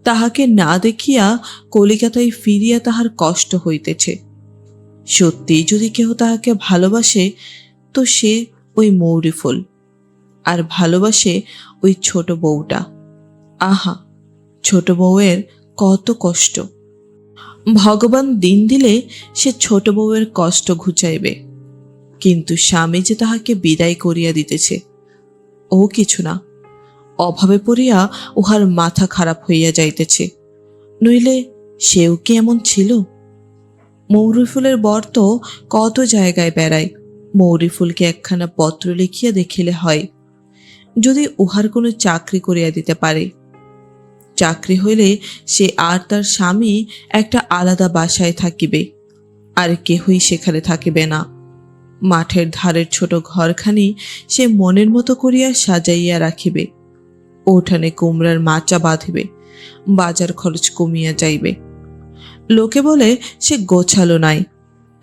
তাহাকে না দেখিয়া কলিকাতায় ফিরিয়া তাহার কষ্ট হইতেছে। সত্যিই যদি কেহ তাহাকে ভালোবাসে, তো সে ওই মৌরি ফুল, আর ভালোবাসে ওই ছোট বউটা। আহা, ছোট বউয়ের কত কষ্ট! ভগবান দিন দিলে সে ছোট বউয়ের কষ্ট ঘুচাইবে, কিন্তু স্বামী যে তাহাকে বিদায় করিয়া দিতেছে, ও কিছু না। অভাবে পড়িয়া উহার মাথা খারাপ হইয়া যাইতেছে, নইলে সেও কি এমন ছিল? মৌরি ফুলের বর তো কত জায়গায় বেড়ায়, মৌরি ফুলকে একখানা পত্র লিখিয়া দেখিলে হয়, যদি উহার কোনো চাকরি করিয়া দিতে পারে। চাকরি হইলে সে আর তার স্বামী একটা আলাদা বাসায় থাকিবে, আর কেহই সেখানে থাকিবে না। মাঠের ধারের ছোট ঘরখানি সে মনের মতো করিয়া সাজাইয়া রাখিবে, উঠানে কুমড়ার মাচা বাঁধিবে, বাজার খরচ কমিয়া যাইবে। লোকে বলে সে গোছালো নাই,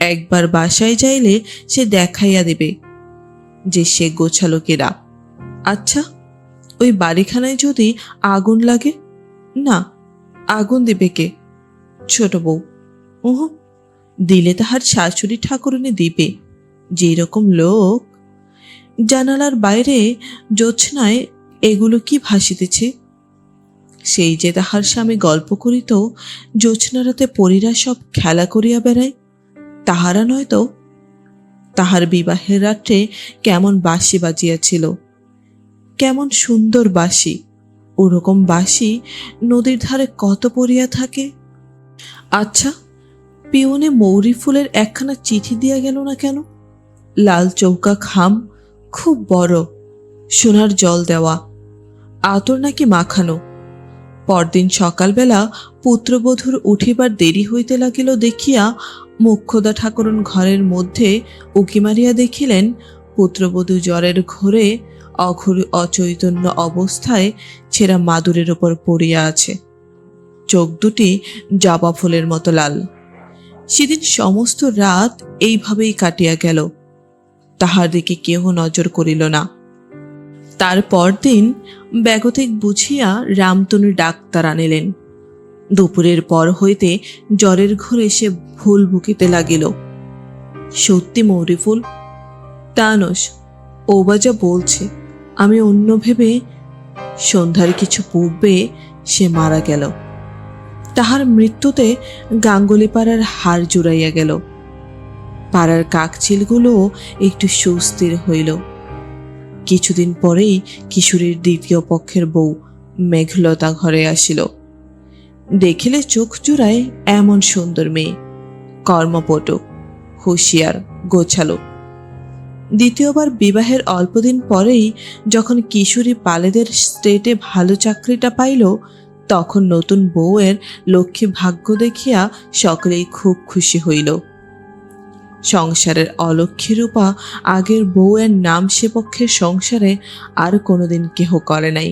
একবার বাসায় যাইলে সে দেখাইয়া দিবে যে সে গোছালো কিনা। আচ্ছা, ওই বাড়িখানায় যদি আগুন লাগে, না, আগুন দিবে কে? ছোট বউ। ওহ, দিলে তাহার শাশুড়ি ঠাকুরুনি দিবে। যেরকম লোক, জানালার বাইরে জ্যোৎস্নায় এগুলো কি ভাসিতেছে? সেই যে তাহার স্বামী গল্প করিত, জ্যোৎস্না রাতে পরীরা সব খেলা করিয়া বেড়ায়, তাহারা নয় তো? তাহার বিবাহের রাত্রে কেমন বাঁশি বাজিয়াছিল, কেমন সুন্দর বাঁশি! ওরকম বাঁশি নদীর ধারে কত পড়িয়া থাকে। আচ্ছা, পিওনে মৌরি ফুলের একখানা চিঠি দিয়া গেল না কেন? লাল চৌকা খাম, খুব বড়, সোনার জল দেওয়া, আতর নাকি মাখানো। পরদিন সকালবেলা পুত্রবধূর উঠিবার দেরি হইতে লাগিল দেখিয়া মোক্ষদা ঠাকুরন ঘরের মধ্যে উকি মারিয়া দেখিলেন পুত্রবধূ জ্বরের ঘোরে অঘোরে অচৈতন্য অবস্থায় ছেঁড়া মাদুরের ওপর পড়িয়া আছে, চোখ দুটি জবা ফুলের মতো লাল। সেদিন সমস্ত রাত এইভাবেই কাটিয়া গেল, তাহার দিকে কেহ নজর করিল না। তারপর দিন ব্যাগতিক বুঝিয়া রামতনু ডাক্তার আনিলেন। দুপুরের পর হইতে জ্বরের ঘোরে সে ভুল বুকিতে লাগিল। সত্যি মৌরি ফুল? তা নস, ও বাজা বলছে, আমি অন্য ভেবে। সন্ধ্যার কিছু পূর্বে সে মারা গেল। তাহার মৃত্যুতে গাঙ্গুলি পাড়ার হাড় জুড়াইয়া গেল। পাড়ার কাকচিলগুলোও একটু সুস্থির হইল। কিছুদিন পরেই কিশোরীর দ্বিতীয় পক্ষের বউ মেঘলতা ঘরে আসিল। দেখিলে চোখ জুড়ায় এমন সুন্দর মেয়ে, কর্মপটু, হুঁশিয়ার, গোছালো। দ্বিতীয়বার বিবাহের অল্পদিন পরেই যখন কিশোরী পালেদের স্টেটে ভালো চাকরিটা পাইল, তখন নতুন বউয়ের লক্ষ্মী ভাগ্য দেখিয়া সকলেই খুব খুশি হইল। সংসারের অলক্ষ্মী রূপা আগের বউয়ের নাম সে পক্ষের সংসারে আর কোনোদিন কেহ করে নাই।